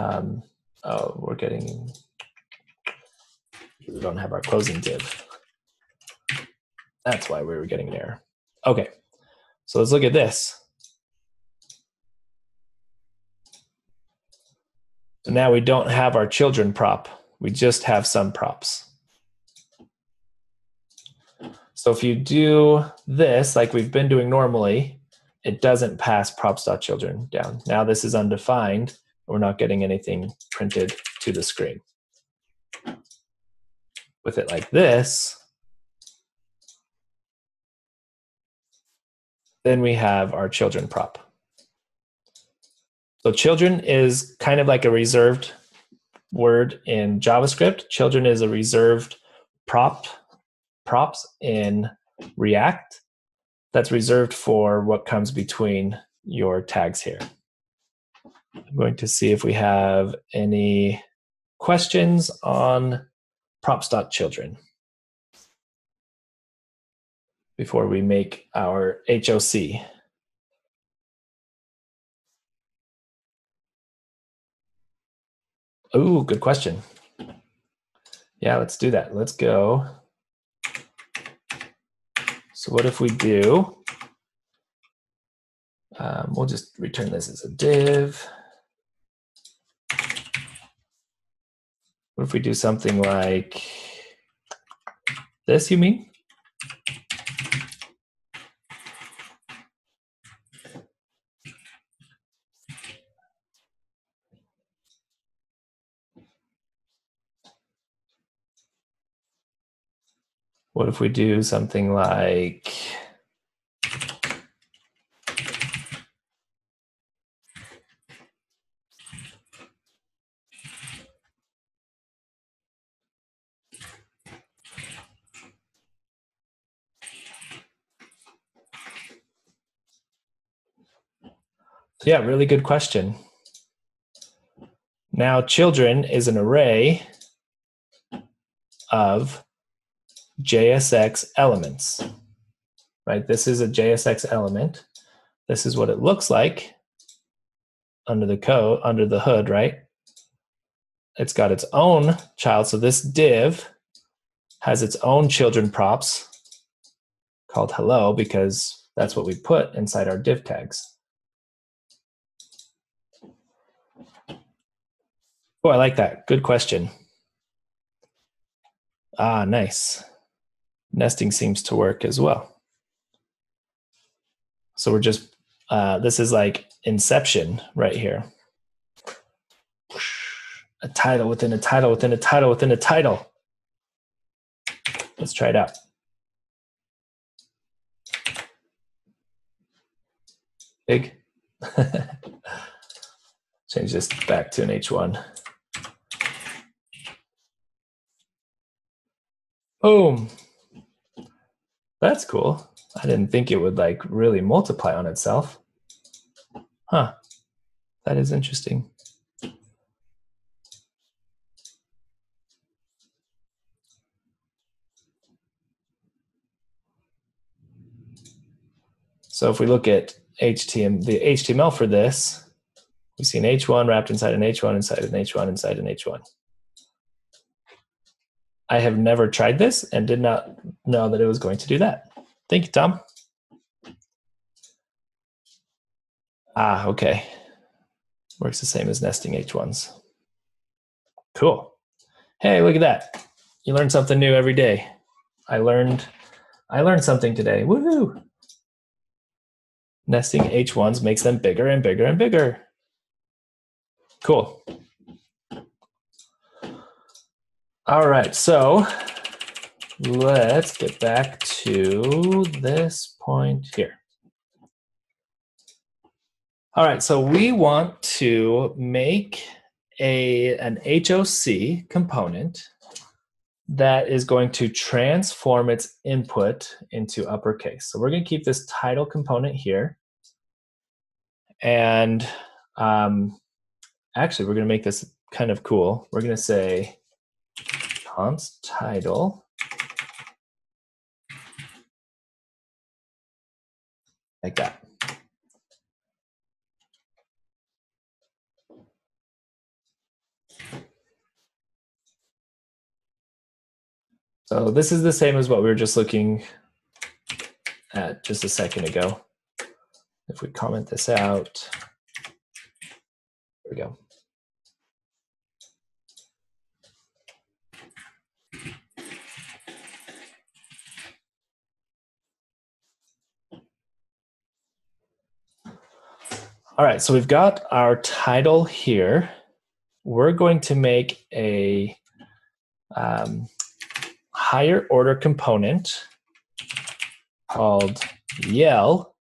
A: don't have our closing div. That's why we were getting an error. Okay, so let's look at this. So now we don't have our children prop. We just have some props. So if you do this like we've been doing normally, it doesn't pass props.children down. Now this is undefined. We're not getting anything printed to the screen. With it like this, then we have our children prop. So children is kind of like a reserved word in JavaScript. Children is a reserved props in React that's reserved for what comes between your tags here. I'm going to see if we have any questions on props.children before we make our HOC. Oh, good question. Yeah, let's do that. Let's go. So what if we do, we'll just return this as a div. What if we do something like this, you mean? What if we do something like, yeah, really good question. Now, children is an array of JSX elements, right? This is a JSX element. This is what it looks like under the code, under the hood, right? It's got its own child. So this div has its own children props called hello because that's what we put inside our div tags. Oh, I like that. Good question. Ah, nice. Nesting seems to work as well. So we're just, this is like inception right here. A title within a title within a title within a title. Let's try it out. Big. Change this back to an H1. Boom. That's cool. I didn't think it would like really multiply on itself. Huh. That is interesting. So if we look at HTML, the HTML for this, we see an H1 wrapped inside an H1, inside an H1, inside an H1. I have never tried this and did not know that it was going to do that. Thank you, Tom. Ah, okay. Works the same as nesting H1s. Cool. Hey, look at that. You learn something new every day. I learned something today. Woohoo! Nesting H1s makes them bigger and bigger and bigger. Cool. All right, so let's get back to this point here. All right, so we want to make an HOC component that is going to transform its input into uppercase. So we're going to keep this title component here. And actually, we're going to make this kind of cool. We're going to say const title like that. So this is the same as what we were just looking at just a second ago. If we comment this out, there we go. All right, so we've got our title here. We're going to make a higher order component called yell,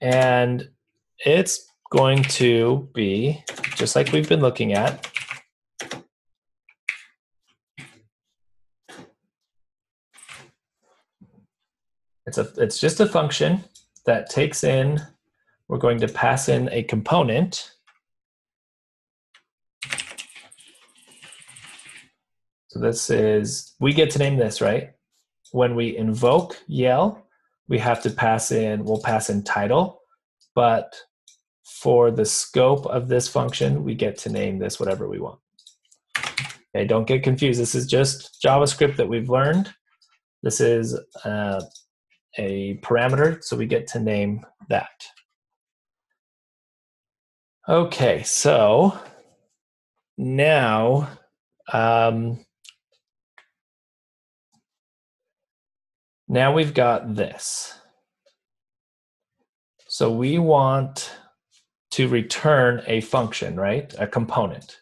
A: and it's going to be just like we've been looking at. It's just a function that takes in, we're going to pass in a component. So this is, we get to name this, right? When we invoke yell, we have to pass in, we'll pass in title, but for the scope of this function, we get to name this whatever we want. Okay, don't get confused. This is just JavaScript that we've learned. This is a parameter, so we get to name that. Okay, so now now we've got this. So we want to return a function, right? A component.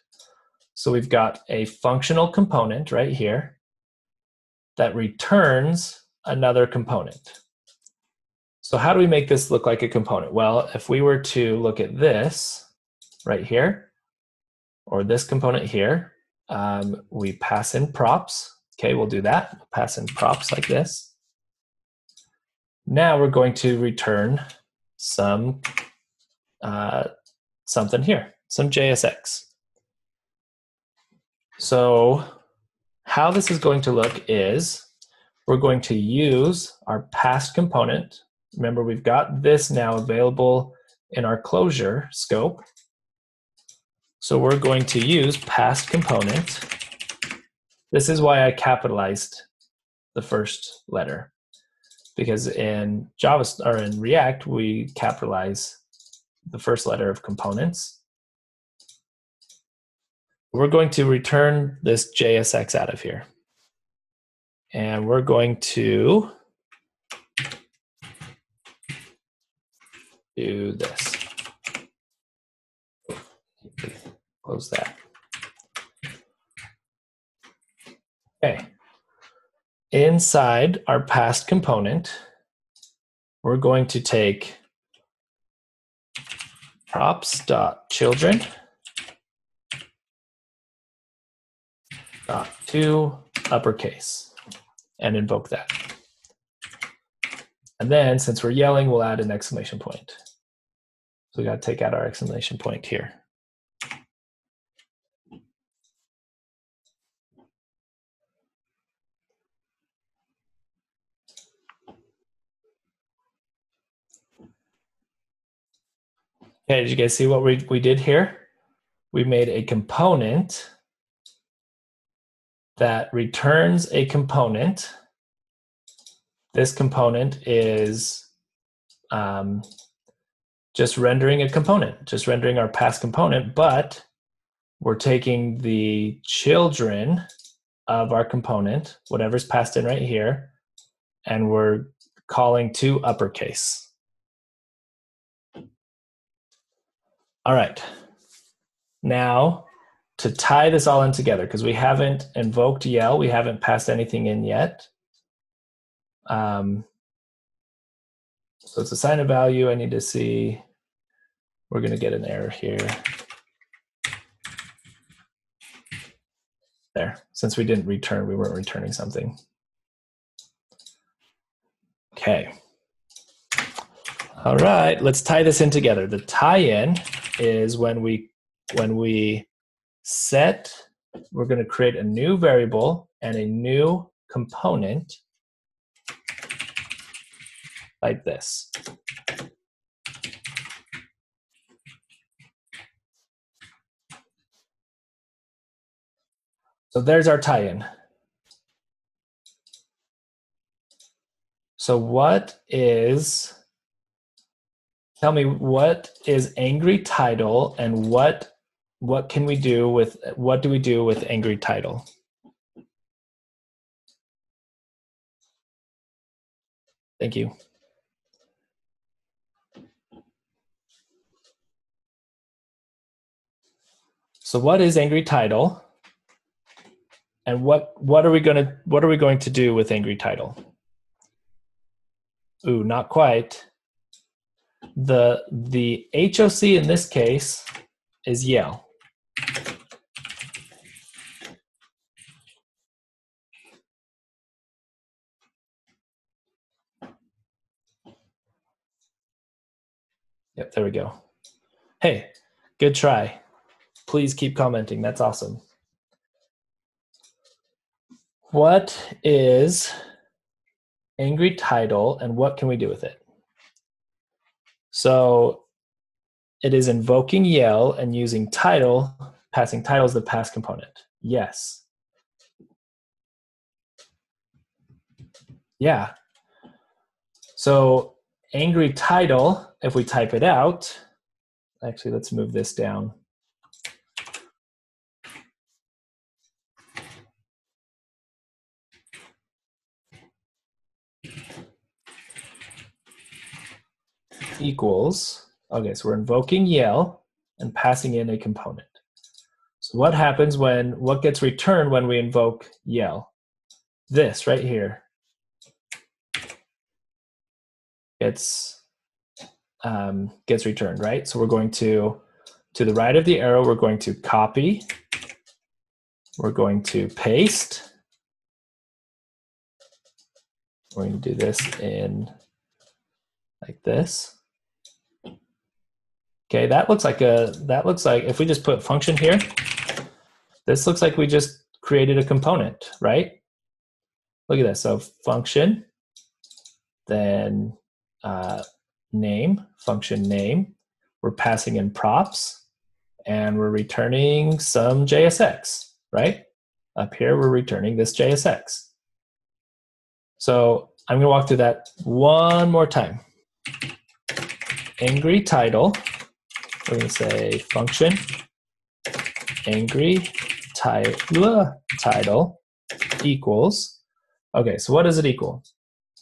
A: So we've got a functional component right here that returns another component. So how do we make this look like a component? Well, if we were to look at this right here, or this component here, we pass in props. Okay, we'll do that. We'll pass in props like this. Now we're going to return some something here, some JSX. So how this is going to look is we're going to use our past component. Remember, we've got this now available in our closure scope. So we're going to use past component. This is why I capitalized the first letter, because in Java or in React, we capitalize the first letter of components. We're going to return this JSX out of here. And we're going to do this. Close that. Okay. Inside our past component, we're going to take props.children .to uppercase and invoke that. And then since we're yelling, we'll add an exclamation point. So we got to take out our exclamation point here. Okay, did you guys see what we did here? We made a component that returns a component. This component is just rendering a component, just rendering our past component, but we're taking the children of our component, whatever's passed in right here, and we're calling to uppercase. All right. Now, to tie this all in together, because we haven't invoked yell, we haven't passed anything in yet. So it's assign a value. I need to see, we're going to get an error here. There, since we didn't return, we weren't returning something. Okay. All right, let's tie this in together. The tie-in is when we set, we're going to create a new variable and a new component like this. So there's our tie-in. So tell me what is angry title and what do we do with angry title? Thank you. So what is angry title? And what are we going to do with angry title? Ooh, not quite. The HOC in this case is yell. Yep, there we go. Hey, good try. Please keep commenting. That's awesome. What is angry title and what can we do with it? So it is invoking yell and using title, passing title as the pass component. Yes. Yeah. So angry title, if we type it out, actually, let's move this down. Equals, okay, so we're invoking yell and passing in a component. So what happens what gets returned when we invoke yell? This right here gets returned, right? So we're going to the right of the arrow, we're going to copy, we're going to paste, we're going to do this in like this. Okay, that looks like if we just put function here, this looks like we just created a component, right? Look at this. So function, then name, function name. We're passing in props, and we're returning some JSX, right? Up here, we're returning this JSX. So I'm going to walk through that one more time. Angry title. We're going to say function angry title equals. Okay, so what does it equal?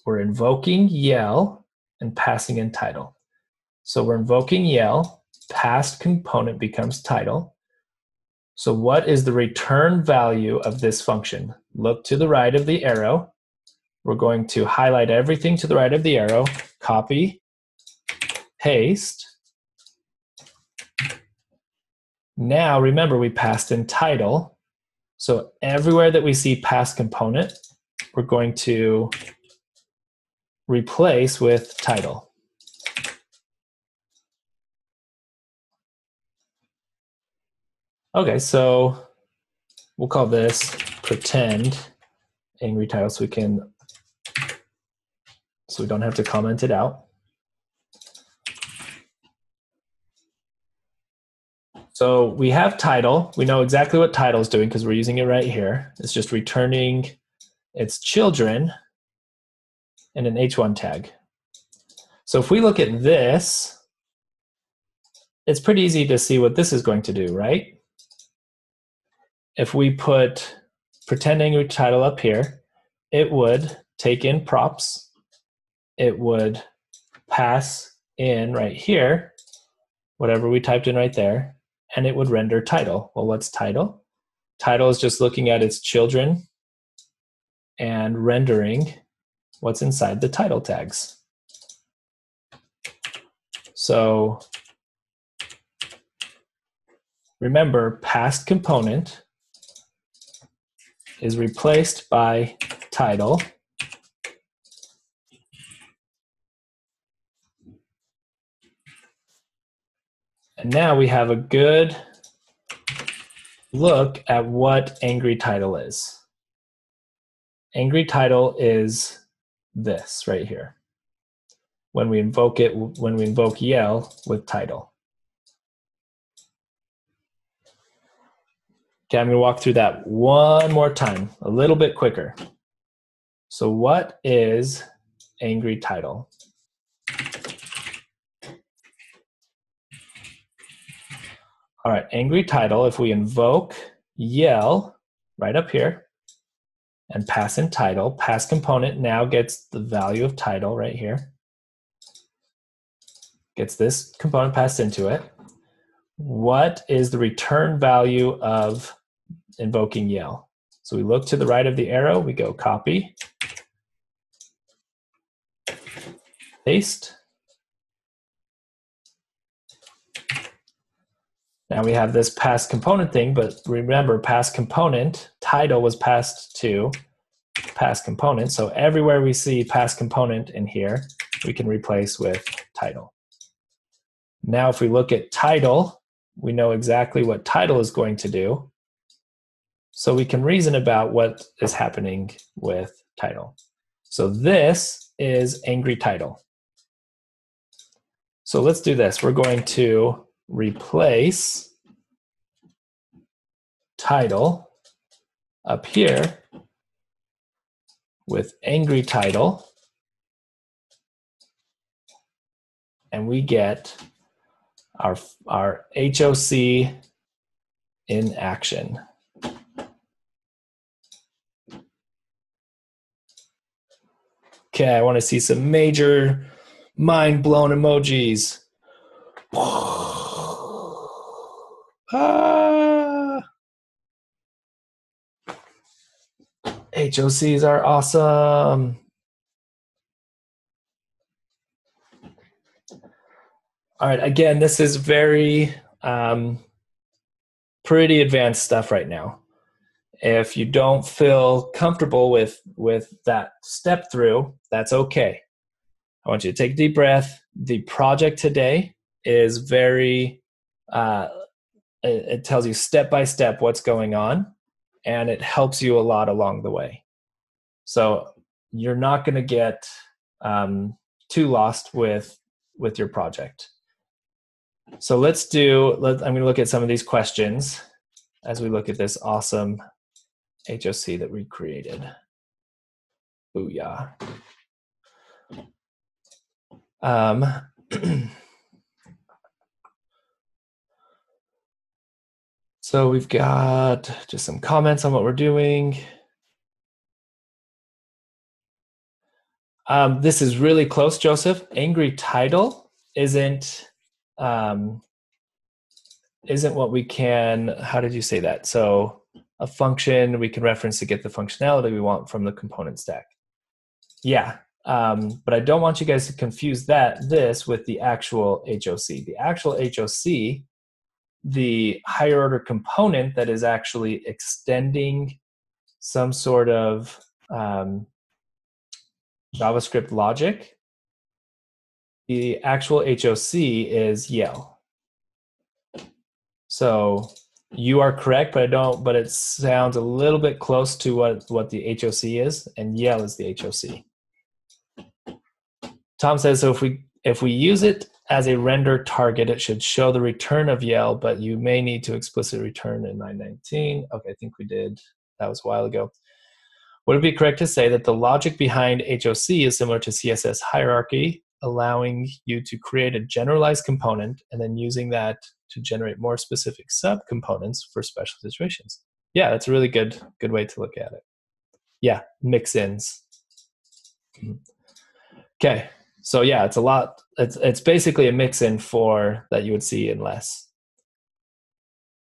A: We're invoking yell and passing in title. So we're invoking yell, past component becomes title. So what is the return value of this function? Look to the right of the arrow. We're going to highlight everything to the right of the arrow, copy, paste. Now remember we passed in title. So everywhere that we see past component, we're going to replace with title. Okay, so we'll call this pretend angry title so we don't have to comment it out. So we have title. We know exactly what title is doing because we're using it right here. It's just returning its children in an H1 tag. So if we look at this, it's pretty easy to see what this is going to do, right? If we put pretend angry title up here, it would take in props. It would pass in right here, whatever we typed in right there, and it would render title. Well, what's title? Title is just looking at its children and rendering what's inside the title tags. So remember, past component is replaced by title. And now we have a good look at what angry title is. Angry title is this right here. When we invoke yell with title. Okay, I'm going to walk through that one more time, a little bit quicker. So what is angry title? All right, angry title, if we invoke yell right up here and pass in title, pass component now gets the value of title right here. Gets this component passed into it. What is the return value of invoking yell? So we look to the right of the arrow, we go copy, paste. Now we have this pass component thing, but remember pass component, title was passed to pass component. So everywhere we see pass component in here, we can replace with title. Now if we look at title, we know exactly what title is going to do. So we can reason about what is happening with title. So this is angry title. So let's do this. We're going to replace title up here with angry title, and we get our HOC in action. Okay, I want to see some major mind-blown emojis. HOCs are awesome. All right, again, this is very pretty advanced stuff right now. If you don't feel comfortable with that step through, that's okay. I want you to take a deep breath. The project today is very, it tells you step by step what's going on, and it helps you a lot along the way. So you're not going to get too lost with your project. So I'm going to look at some of these questions as we look at this awesome HOC that we created. Booyah. So we've got just some comments on what we're doing. This is really close, Joseph. Angry title isn't what we can, how did you say that? So a function we can reference to get the functionality we want from the component stack. Yeah, but I don't want you guys to confuse this with the actual HOC. The actual HOC, the higher order component that is actually extending some sort of JavaScript logic, the actual HOC is yell. So you are correct, but it sounds a little bit close to what the HOC is, and yell is the HOC. Tom says, so if we use it as a render target, it should show the return of yell, but you may need to explicitly return in 919. Okay, I think we did. That was a while ago. Would it be correct to say that the logic behind HOC is similar to CSS hierarchy, allowing you to create a generalized component and then using that to generate more specific subcomponents for special situations? Yeah, that's a really good way to look at it. Yeah, mix-ins. Okay, so yeah, it's a lot. It's basically a mix-in for that you would see in less.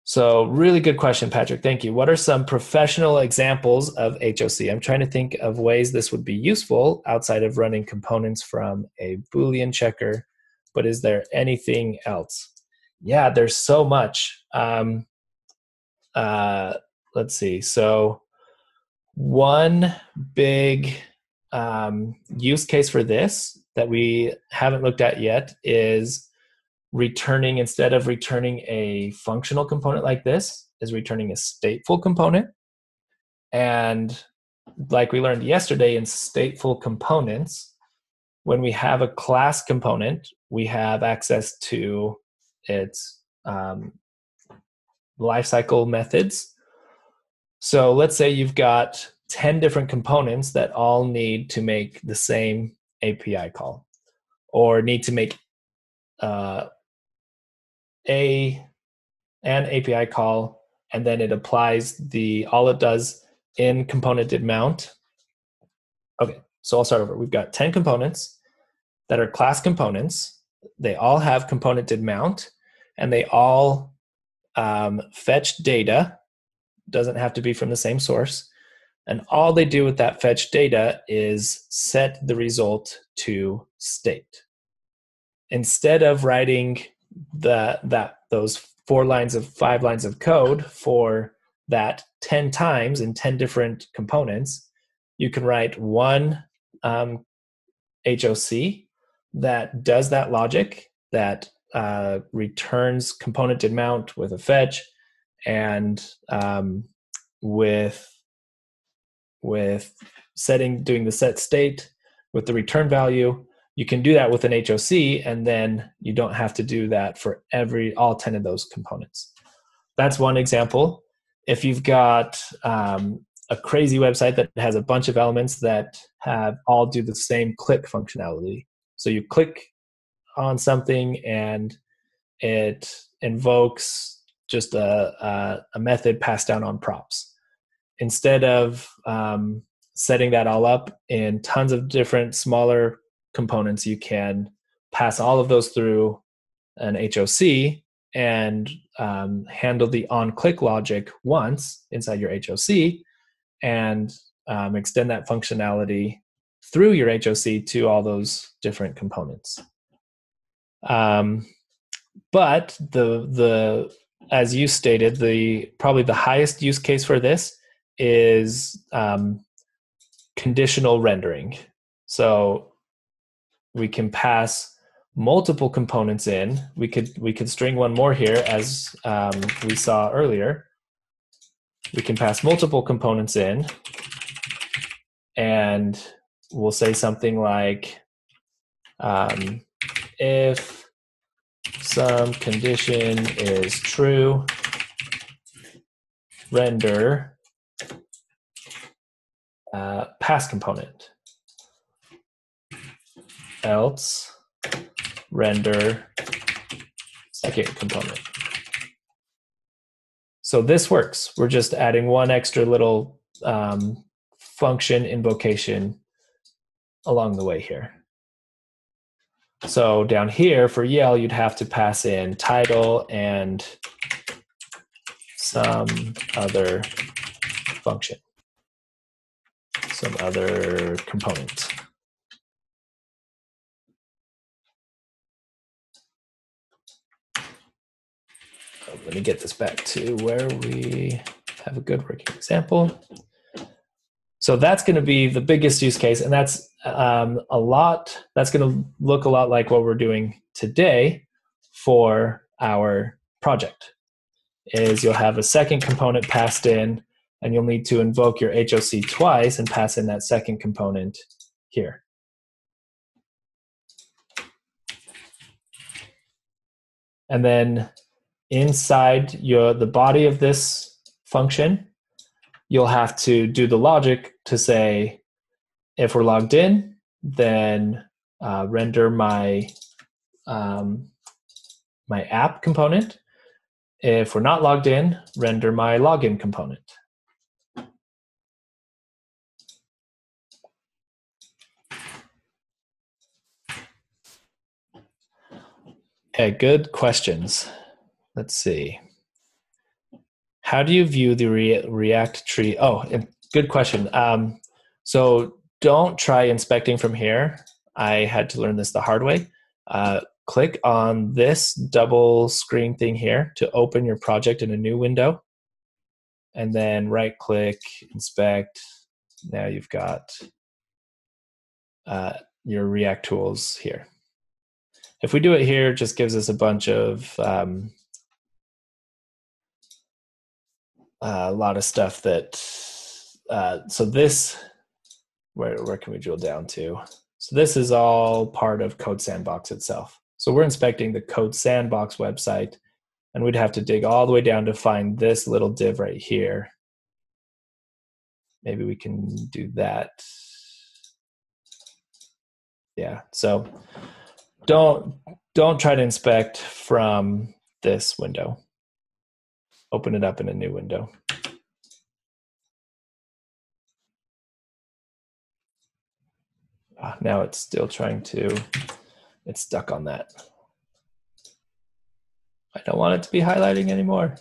A: So really good question, Patrick. Thank you. What are some professional examples of HOC? I'm trying to think of ways this would be useful outside of running components from a Boolean checker, but is there anything else? Yeah, there's so much. Let's see. So one big use case for this that we haven't looked at yet is returning, instead of returning a functional component like this, is returning a stateful component. And like we learned yesterday in stateful components, when we have a class component, we have access to its lifecycle methods. So let's say you've got 10 different components that all need to make the same API call, or need to make an API call, and then it applies all it does in component did mount. Okay, so I'll start over. We've got 10 components that are class components. They all have component did mount, and they all fetch data. Doesn't have to be from the same source. And all they do with that fetch data is set the result to state. Instead of writing those 5 lines of code for that 10 times in 10 different components, you can write one HOC that does that logic, that returns component did mount with a fetch, and with doing the set state with the return value, You can do that with an HOC, and then you don't have to do that for all 10 of those components. That's one example. If you've got a crazy website that has a bunch of elements that all do the same click functionality. So you click on something and it invokes just a method passed down on props. Instead of setting that all up in tons of different smaller components, you can pass all of those through an HOC and handle the on-click logic once inside your HOC and extend that functionality through your HOC to all those different components. But as you stated, probably the highest use case for this is conditional rendering. So we can pass multiple components in. We could string one more here, as we saw earlier. We can pass multiple components in, and we'll say something like, if some condition is true, render pass component, else render second component. So this works. We're just adding one extra little function invocation along the way here. So down here for Yell, you'd have to pass in title and some other function, some other component. Let me get this back to where we have a good working example. So that's going to be the biggest use case, and that's that's going to look a lot like what we're doing today for our project. Is you'll have a second component passed in, and you'll need to invoke your HOC twice and pass in that second component here. And then inside the body of this function, you'll have to do the logic to say, if we're logged in, then render my my app component. If we're not logged in, render my login component. Okay, good questions. Let's see. How do you view the React tree? Oh, good question. So don't try inspecting from here. I had to learn this the hard way. Click on this double screen thing here to open your project in a new window. And then right click, inspect. Now you've got your React tools here. If we do it here, it just gives us a bunch of a lot of stuff that, so this, where can we drill down to? So this is all part of Code Sandbox itself. So we're inspecting the Code Sandbox website, and we'd have to dig all the way down to find this little div right here. Maybe we can do that. Yeah, so don't try to inspect from this window. Open it up in a new window. Now it's still trying to, it's stuck on that. I don't want it to be highlighting anymore.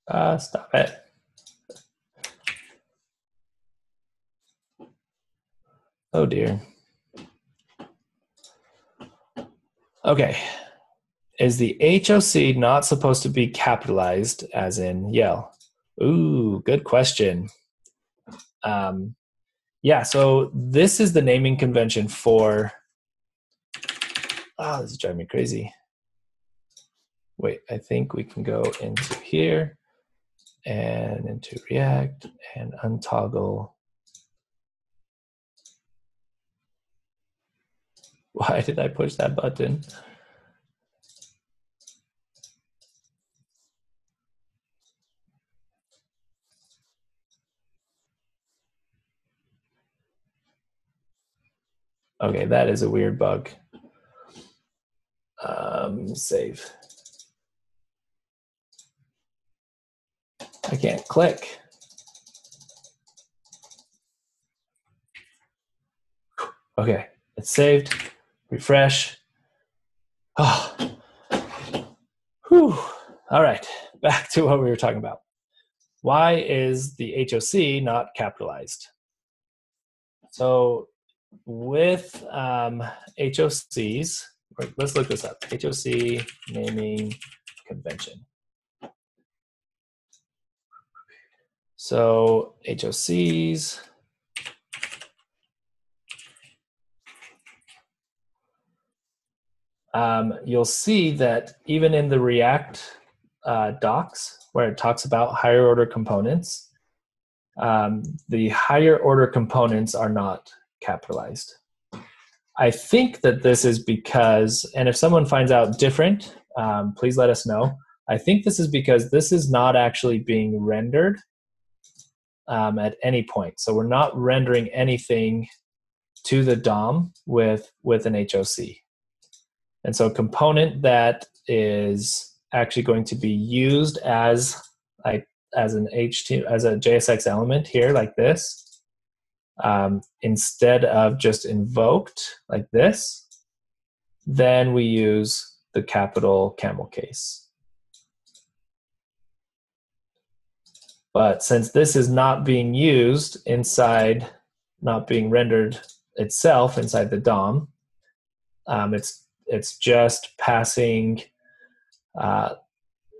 A: Stop it. Oh dear. Okay. Is the HOC not supposed to be capitalized as in Yell? Ooh, good question. Yeah, so this is the naming convention for, this is driving me crazy. Wait, I think we can go into here. and into React and untoggle. Why did I push that button? Okay, that is a weird bug. Save. I can't click. Okay, it's saved. Refresh. Oh. Whew. All right, back to what we were talking about. Why is the HOC not capitalized? So with HOCs, let's look this up. HOC naming convention. So HOCs, you'll see that even in the React docs, where it talks about higher order components, the higher order components are not capitalized. I think that this is because, and if someone finds out different, please let us know. I think this is because this is not actually being rendered at any point. So we're not rendering anything to the DOM with an HOC. And so a component that is actually going to be used as an HTML, as a JSX element here, like this, instead of just invoked like this, then we use the capital camel case. But since this is not being used inside, not being rendered itself inside the DOM, it's just passing.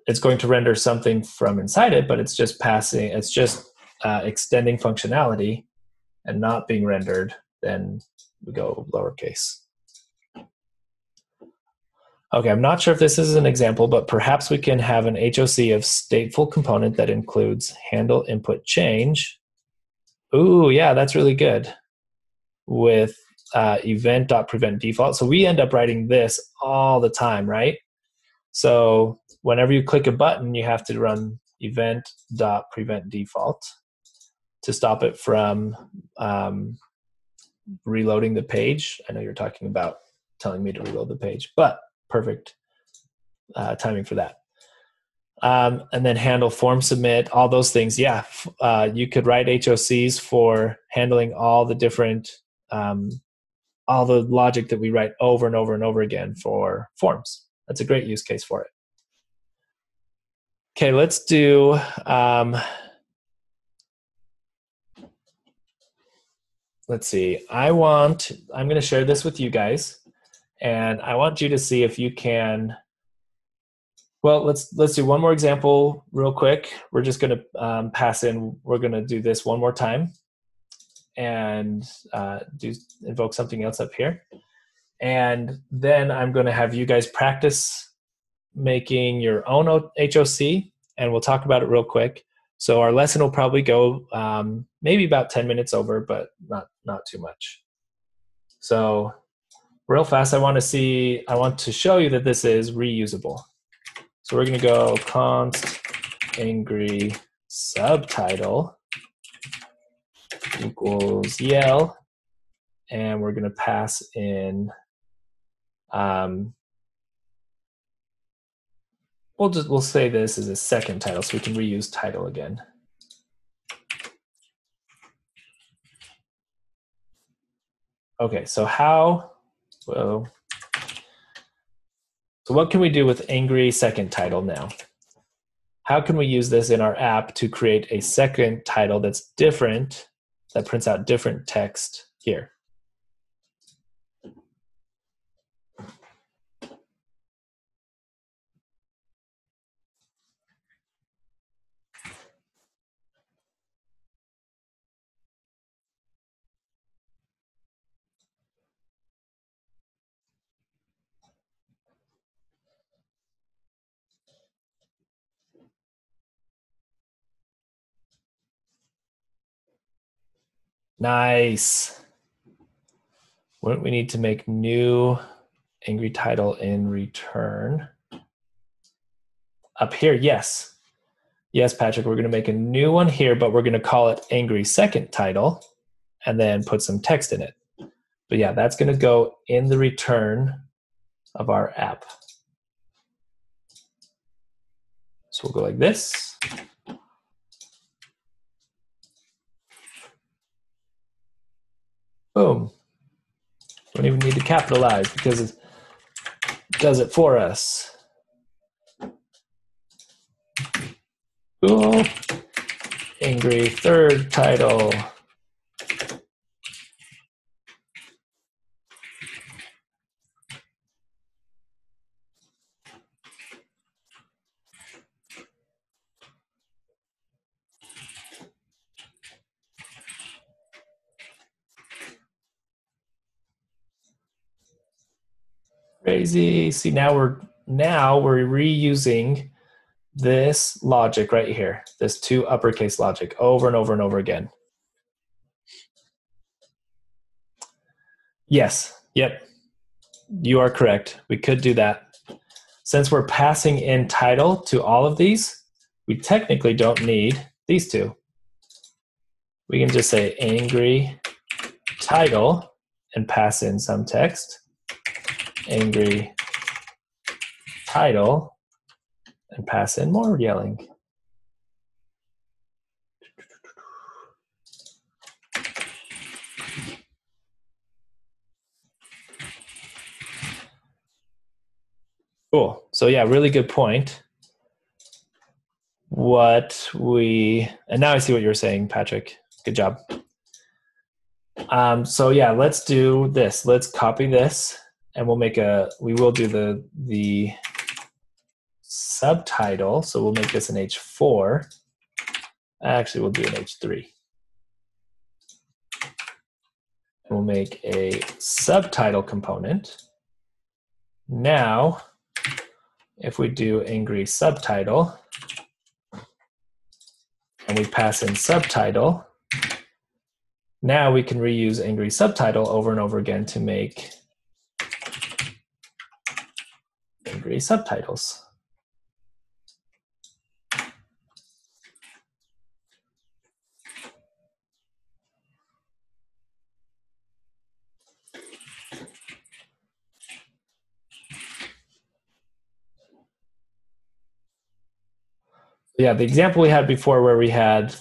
A: It's going to render something from inside it, but it's just passing. It's just extending functionality and not being rendered. Then we go lowercase. Okay, I'm not sure if this is an example, but perhaps we can have an HOC of stateful component that includes handle input change. Ooh, yeah, that's really good. With event.prevent default. So we end up writing this all the time, right? So whenever you click a button, you have to run event.prevent default to stop it from reloading the page. I know you're talking about telling me to reload the page, but perfect timing for that. And then handle form submit, all those things. Yeah, you could write HOCs for handling all the different, all the logic that we write over and over and over again for forms. That's a great use case for it. Okay, let's do, let's see. I'm going to share this with you guys, and I want you to see if you can. Well, let's do one more example real quick. We're just going to pass in. We're going to do this one more time, and invoke something else up here, and then I'm going to have you guys practice making your own HOC, and we'll talk about it real quick. So our lesson will probably go maybe about 10 minutes over, but not too much. So real fast, I want to show you that this is reusable. So we're going to go const angry subtitle equals yell, and we're going to pass in we'll say this is a second title so we can reuse title again. Okay, so so what can we do with angry second title now? How can we use this in our app to create a second title that's different, that prints out different text here? Nice. Wouldn't we need to make new angry title in return? Up here, yes. Yes, Patrick, we're going to make a new one here, but we're going to call it angry second title and then put some text in it. But yeah, that's going to go in the return of our app. So we'll go like this. Boom. Don't even need to capitalize because it does it for us. Cool. Angry third title. Crazy. See, now we're reusing this logic right here, this two uppercase logic over and over and over again. Yes. Yep. You are correct. We could do that. Since we're passing in title to all of these, we technically don't need these two. We can just say angry title and pass in some text. Angry title and pass in more yelling. Cool. So yeah, really good point. And now I see what you're saying, Patrick. Good job. So yeah, let's do this. Let's copy this, and we will do the subtitle. So we'll make this an H4. Actually, we'll do an H3. And we'll make a subtitle component. Now, if we do angry subtitle, and we pass in subtitle, now we can reuse angry subtitle over and over again to make angry subtitles. Yeah, the example we had before where we had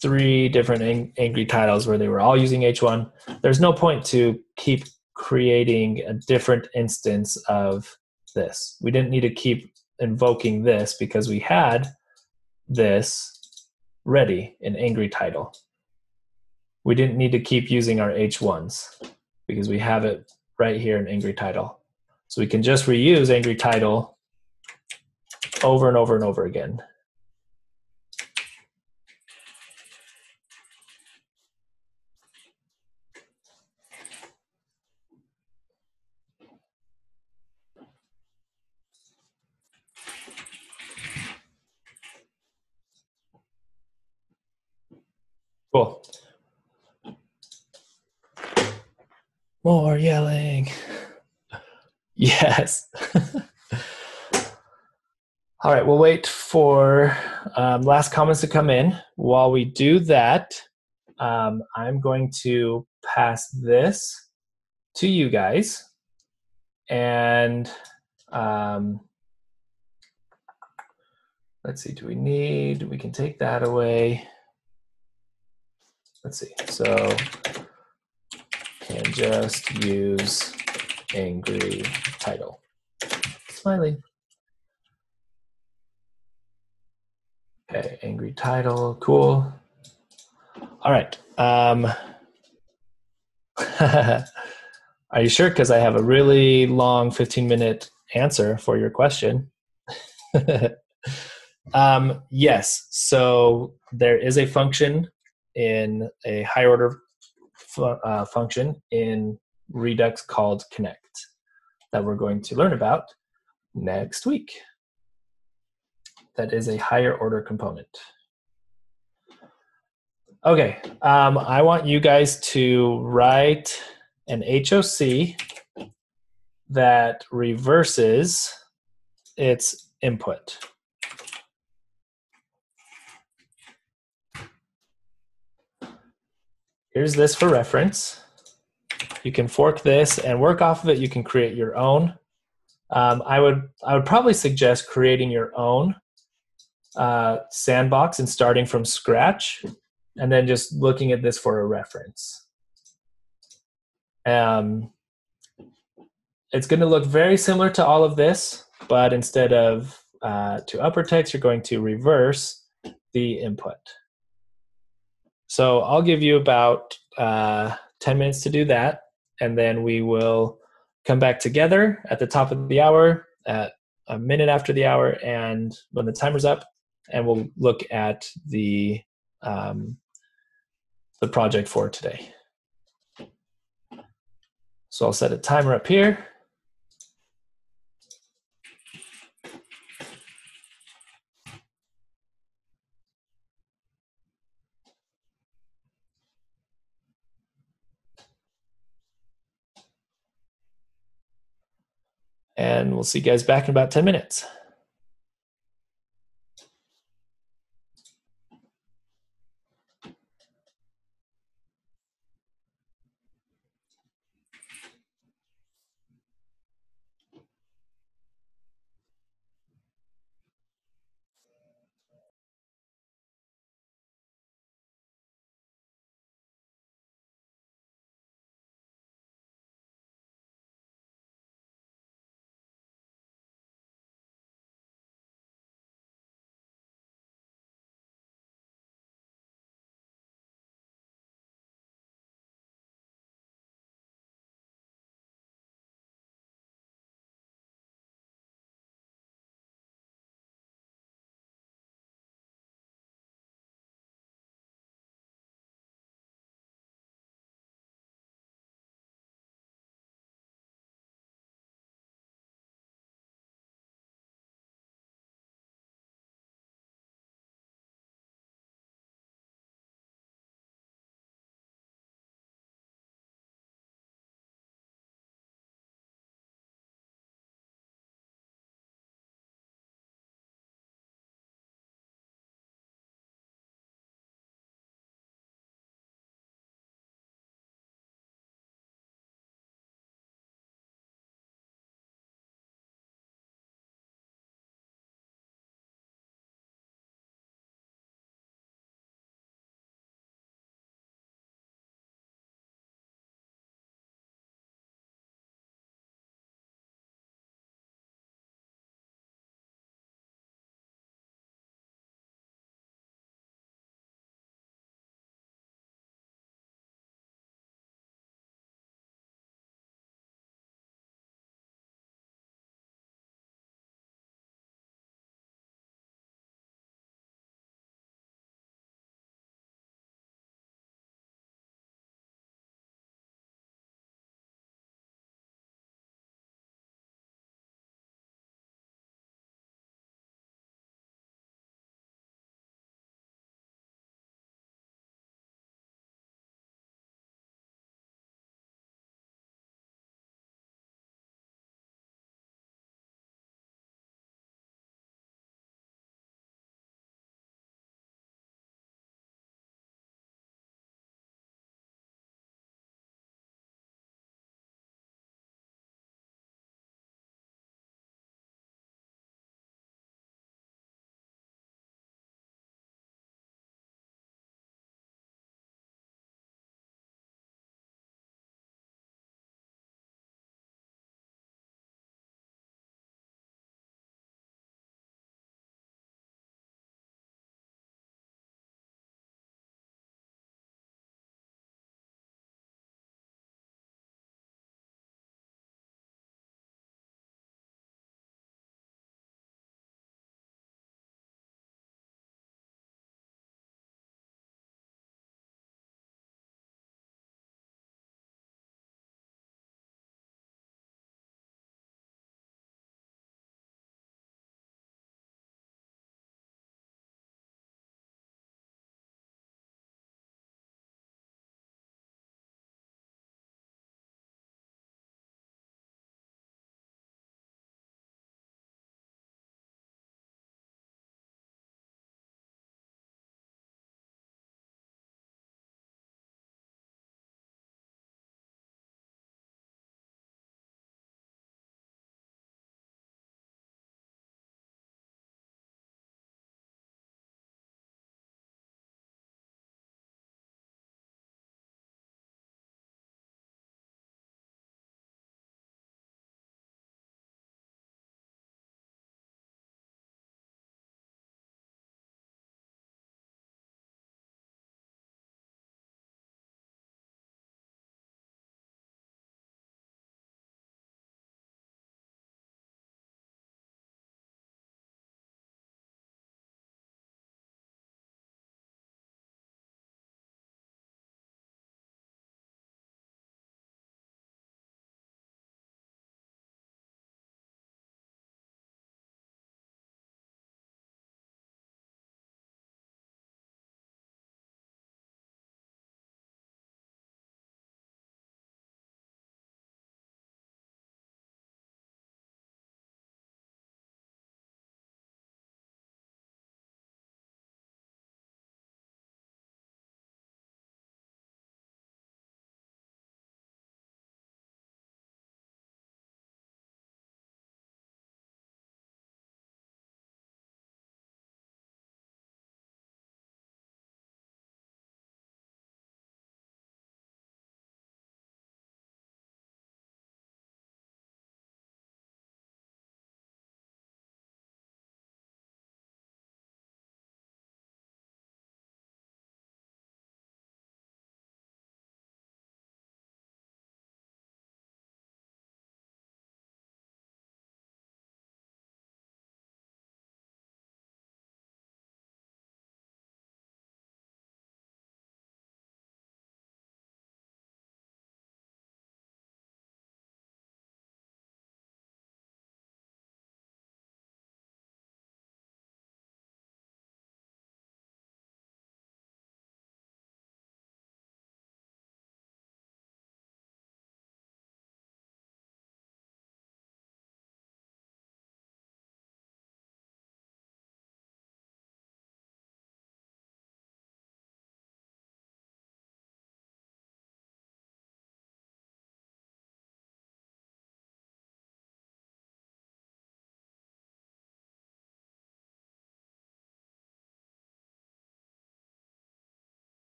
A: 3 different angry titles where they were all using H1, there's no point to keep creating a different instance of this. We didn't need to keep invoking this because we had this ready in angry title. We didn't need to keep using our H1s because we have it right here in angry title. So we can just reuse angry title over and over and over again. Cool. More yelling. Yes. All right, we'll wait for last comments to come in. While we do that, I'm going to pass this to you guys. And let's see, we can take that away. Let's see, so can just use angry title. Smiley. Okay, angry title, cool. All right. Are you sure? Because I have a really long 15-minute answer for your question. Yes, so there is a function in a higher order function in Redux called connect that we're going to learn about next week. That is a higher order component. Okay, I want you guys to write an HOC that reverses its input. Here's this for reference. You can fork this and work off of it. You can create your own. I would probably suggest creating your own sandbox and starting from scratch, and then just looking at this for a reference. It's going to look very similar to all of this, but instead of to upper text, you're going to reverse the input. So I'll give you about 10 minutes to do that, and then we will come back together at the top of the hour, at a minute after the hour, and when the timer's up, and we'll look at the project for today. So I'll set a timer up here. And we'll see you guys back in about 10 minutes.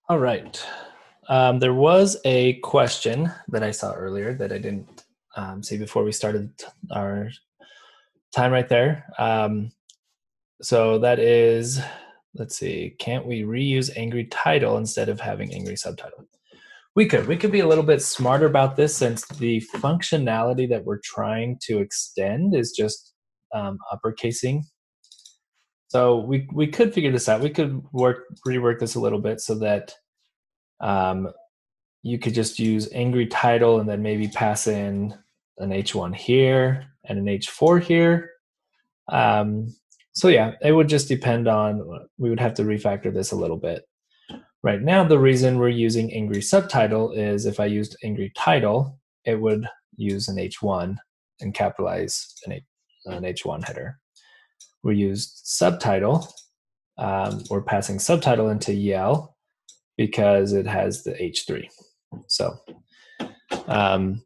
A: All right. There was a question that I saw earlier that I didn't see before we started our time right there. So that is, let's see, can't we reuse angry title instead of having angry subtitle? We could. We could be a little bit smarter about this since the functionality that we're trying to extend is just uppercasing. So we could figure this out. We could rework this a little bit so that you could just use angry title and then maybe pass in an H1 here and an H4 here. So yeah, it would just depend on, we would have to refactor this a little bit. Right now, the reason we're using angry subtitle is if I used angry title, it would use an H1 and capitalize an H1 header. We used subtitle, we're passing subtitle into yell because it has the H3. So,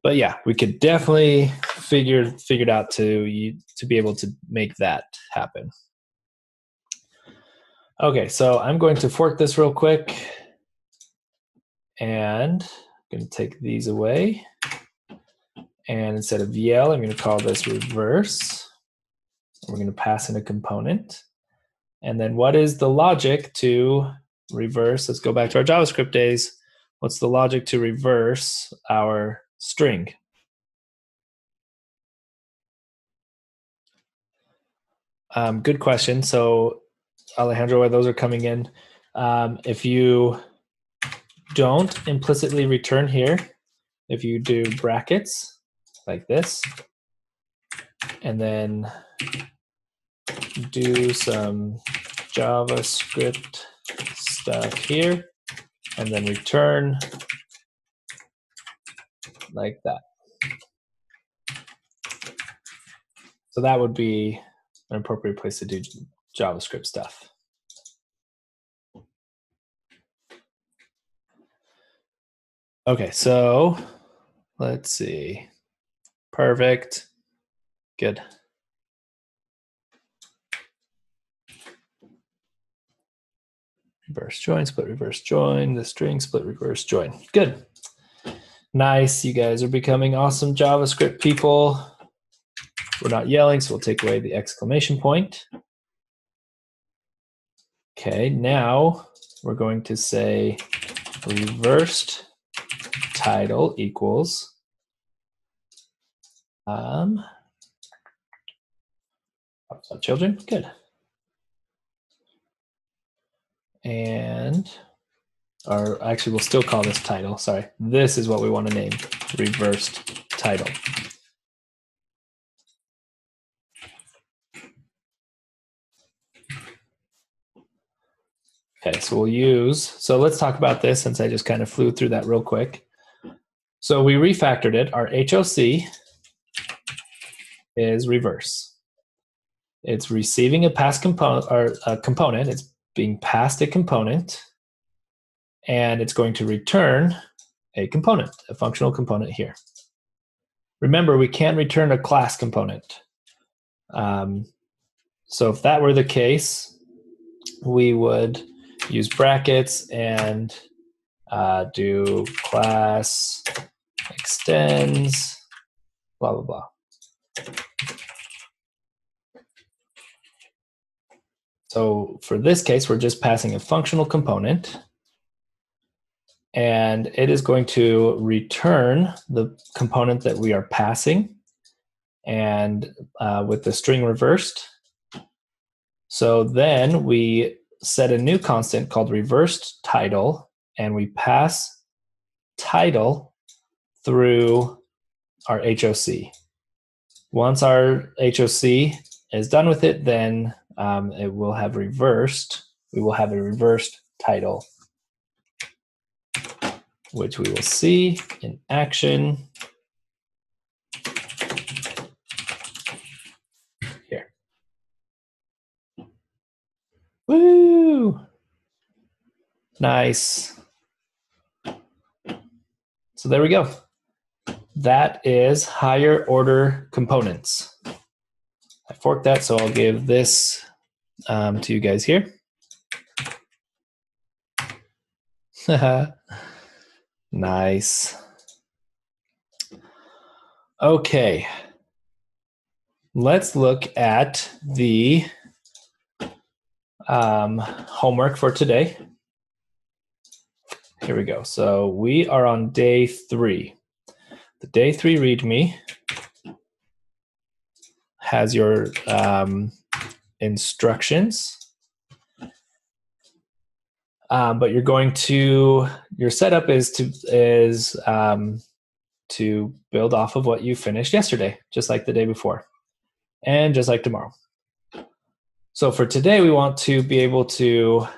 A: but yeah, we could definitely figure it out to be able to make that happen. Okay, so I'm going to fork this real quick, and I'm going to take these away. And instead of yell, I'm going to call this reverse. We're going to pass in a component. And then what is the logic to reverse? Let's go back to our JavaScript days. What's the logic to reverse our string? Good question. So Alejandro, while those are coming in, if you don't implicitly return here, if you do brackets like this, and then do some JavaScript stuff here, and then return like that. So that would be an appropriate place to do JavaScript stuff. Okay, so let's see. Perfect. Good. Reverse join, split reverse join, the string split reverse join. Good. Nice. You guys are becoming awesome JavaScript people. We're not yelling, so we'll take away the exclamation point. Okay, now we're going to say reversed title equals children. Good. And, or actually we'll still call this title. Sorry. This is what we want to name, reversed title. Okay, so we'll use, so let's talk about this since I just kind of flew through that real quick. So we refactored it. Our HOC is reverse. It's receiving a pass component, or a component. It's being passed a component, and it's going to return a component, a functional component here. Remember, we can't return a class component. So if that were the case, we would use brackets and do class extends, blah, blah, blah. So for this case, we're just passing a functional component, and it is going to return the component that we are passing, and with the string reversed. So then we set a new constant called reversed title, and we pass title through our HOC. Once our HOC is done with it, then it will have reversed. We will have a reversed title, which we will see in action here. Woo! Nice. So there we go. That is higher order components. I forked that, so I'll give this to you guys here. Nice. Okay. Let's look at the homework for today. Here we go. So we are on day 3. The day 3 README has your instructions. But your setup is to build off of what you finished yesterday, just like the day before, and just like tomorrow. So for today, we want to be able to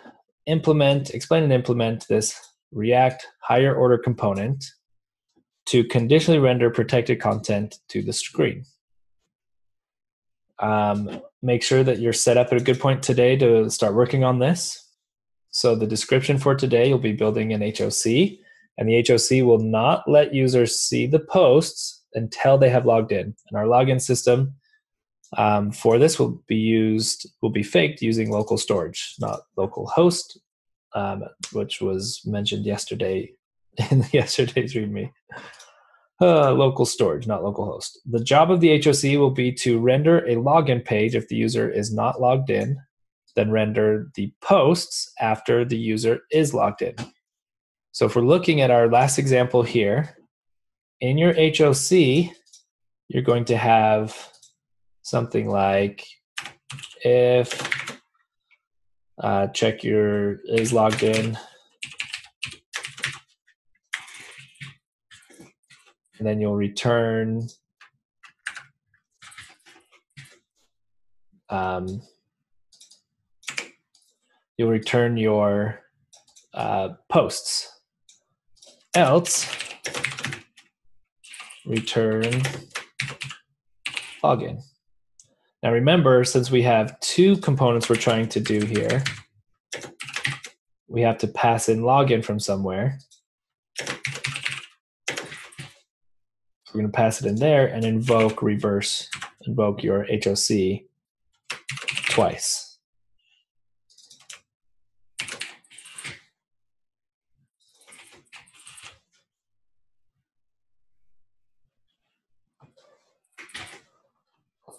A: explain and implement this React higher order component to conditionally render protected content to the screen. Make sure that you're set up at a good point today to start working on this. So the description for today, you'll be building an HOC, and the HOC will not let users see the posts until they have logged in. And our login system for this will be faked using local storage, not local host, which was mentioned yesterday in yesterday's README. Local storage, not local host. The job of the HOC will be to render a login page if the user is not logged in, then render the posts after the user is logged in. So if we're looking at our last example here, in your HOC, you're going to have something like if check your is logged in, and then you'll return your posts. Else, return login. Now remember, since we have 2 components we're trying to do here, we have to pass in login from somewhere. We're going to pass it in there and invoke your HOC twice.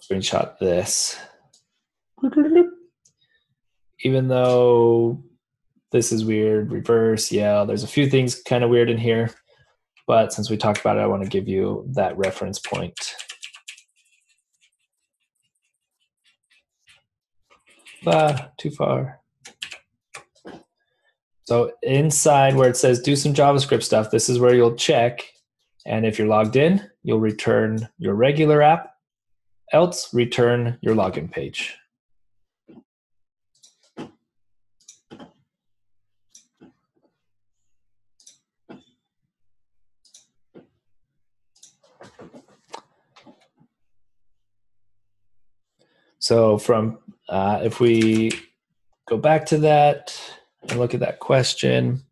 A: Screenshot this. Even though this is weird, reverse, yeah, there's a few things kind of weird in here. But since we talked about it, I want to give you that reference point. Too far. So inside where it says do some JavaScript stuff, this is where you'll check. And if you're logged in, you'll return your regular app. Else, return your login page. So if we go back to that and look at that question,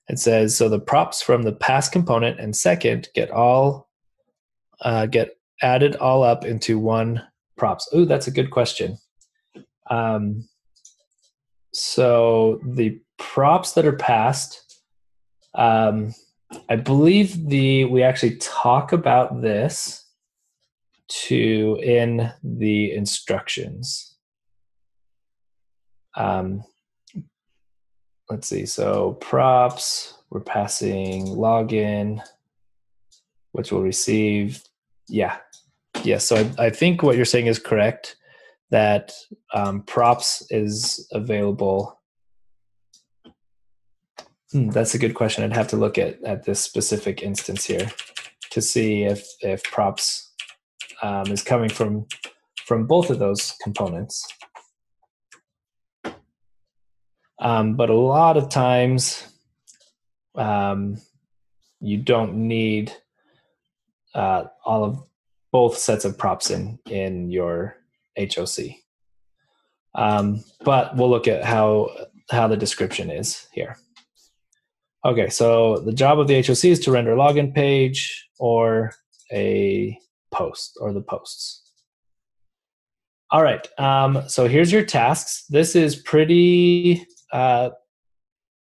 A: it says, so the props from the past component and second get added all up into one props. Ooh, that's a good question. So the props that are passed, I believe we actually talk about this in the instructions. Let's see. So props, we're passing login, which will receive. Yeah. So I think what you're saying is correct, that props is available. That's a good question. I'd have to look at this specific instance here to see if props is coming from both of those components. But a lot of times, you don't need all of both sets of props in your HOC. But we'll look at how the description is here. Okay, so the job of the HOC is to render a login page or a post or the posts. All right, so here's your tasks. This is pretty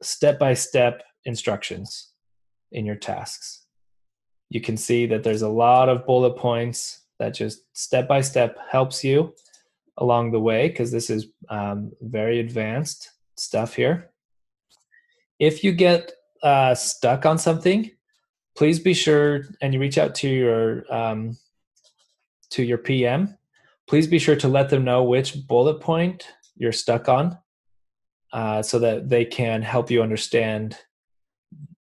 A: step-by-step instructions in your tasks. You can see that there's a lot of bullet points that just step-by-step helps you along the way, because this is very advanced stuff here. If you get stuck on something, please be sure, and you reach out to your PM, please be sure to let them know which bullet point you're stuck on, so that they can help you understand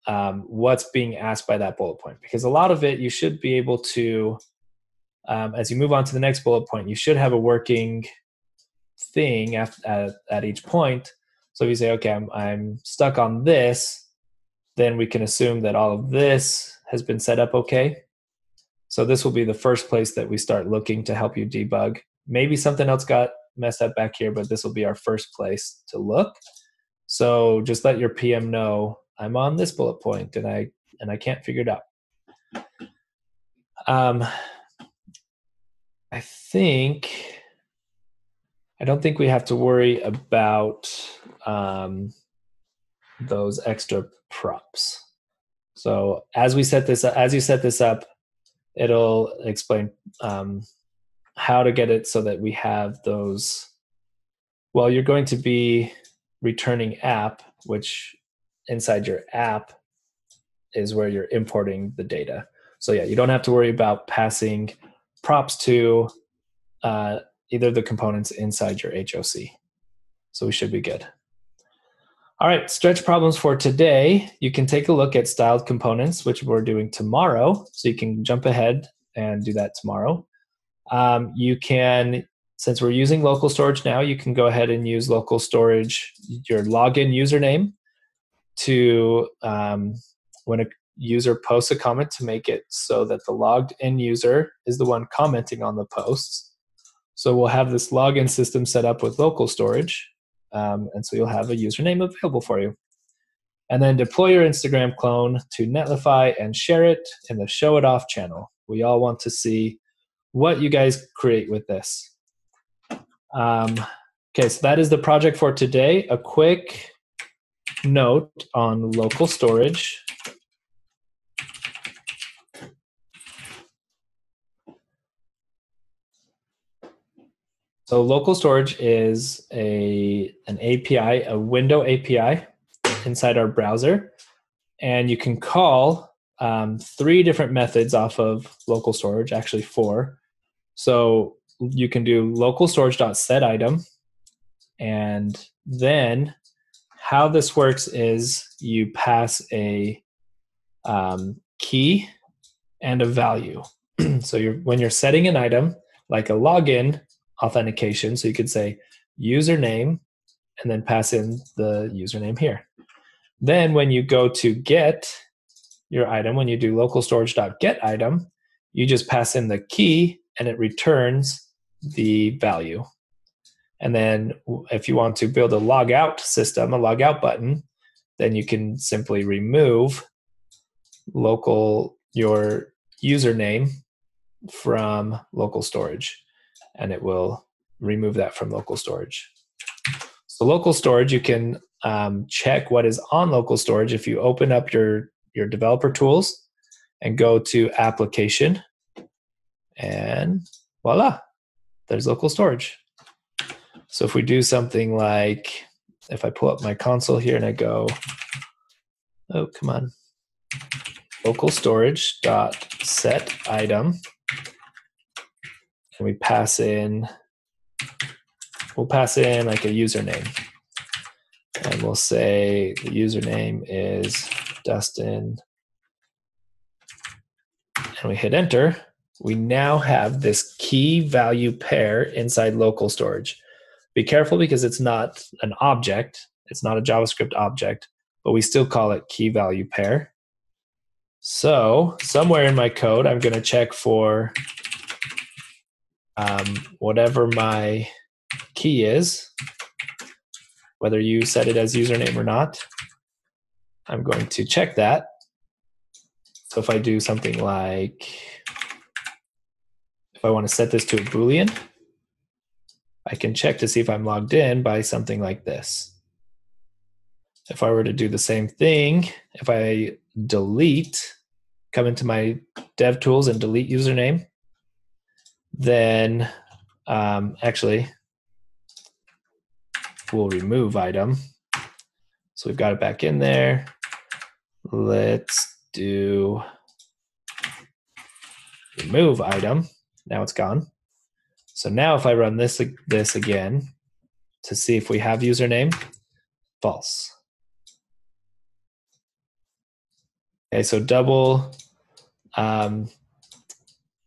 A: what's being asked by that bullet point. Because a lot of it, you should be able to, as you move on to the next bullet point, you should have a working thing at each point. So if you say, okay, I'm stuck on this, then we can assume that all of this has been set up okay. So this will be the first place that we start looking to help you debug. Maybe something else got messed up back here, but this will be our first place to look. So just let your PM know, I'm on this bullet point and I can't figure it out. I don't think we have to worry about those extra props. So as you set this up, it'll explain how to get it so that we have those. Well, you're going to be returning app, which inside your app is where you're importing the data. So yeah, you don't have to worry about passing props to either the components inside your HOC. So we should be good. All right, stretch problems for today. You can take a look at styled components, which we're doing tomorrow. So you can jump ahead and do that tomorrow. You can, since we're using local storage now, you can go ahead and use local storage, your login username, to when a user posts a comment, to make it so that the logged in user is the one commenting on the posts. So we'll have this login system set up with local storage. And so you'll have a username available for you. And then deploy your Instagram clone to Netlify and share it in the Show It Off channel. We all want to see what you guys create with this. Okay, so that is the project for today. A quick note on local storage. So local storage is an API, a window API inside our browser. And you can call 3 different methods off of local storage, actually 4. So you can do local storage.setItem. And then how this works is you pass a key and a value. So when you're setting an item, like a login authentication, so you could say username and then pass in the username here. Then when you go to get your item, when you do local storage.getItem, you just pass in the key and it returns the value. And then if you want to build a logout system, a logout button, then you can simply remove your username from local storage, and it will remove that from local storage. So local storage, you can check what is on local storage if you open up your developer tools and go to application, and voila, there's local storage. So if we do something like, if I pull up my console here and I go, oh, come on, local storage dot set item, and we'll pass in like a username, and we'll say the username is Dustin, and we hit enter. We now have this key value pair inside local storage. Be careful because it's not an object, it's not a JavaScript object, but we still call it key value pair. So somewhere in my code, I'm going to check for whatever my key is, whether you set it as username or not. I'm going to check that. So if I do something like, if I want to set this to a Boolean, I can check to see if I'm logged in by something like this. if I were to do the same thing, if I delete, come into my dev tools and delete username, then actually we'll remove item. So we've got it back in there. Let's do remove item. Now it's gone. So now if I run this again to see if we have username, false. Okay, so double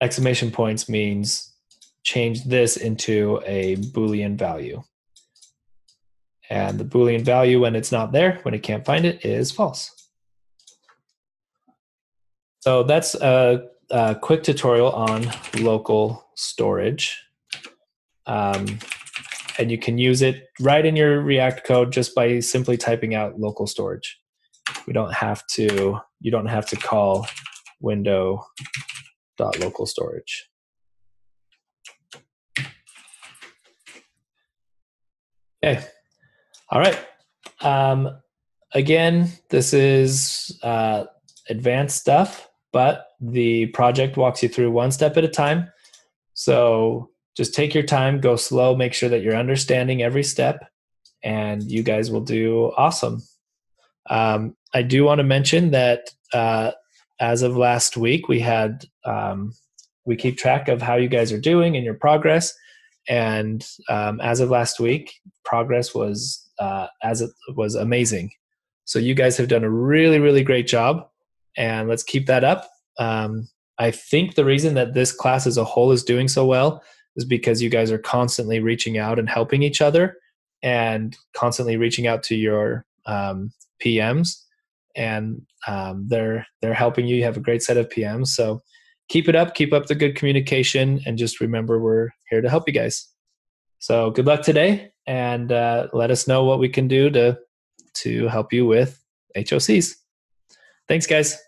A: exclamation points means change this into a Boolean value. And the Boolean value when it's not there, when it can't find it, is false. So that's a quick tutorial on local storage. And you can use it right in your React code just by simply typing out local storage. You don't have to call window.local storage. Okay. All right. Again, this is advanced stuff, but the project walks you through one step at a time. So just take your time, go slow, make sure that you're understanding every step, and you guys will do awesome. I do want to mention that as of last week, we had we keep track of how you guys are doing and your progress. And as of last week, progress was amazing. So you guys have done a really, really great job, and let's keep that up. I think the reason that this class as a whole is doing so well is because you guys are constantly reaching out and helping each other, and constantly reaching out to your PMs, and they're helping you. You have a great set of PMs, so keep it up. Keep up the good communication, and just remember we're here to help you guys. So good luck today, and let us know what we can do to help you with HOCs. Thanks, guys.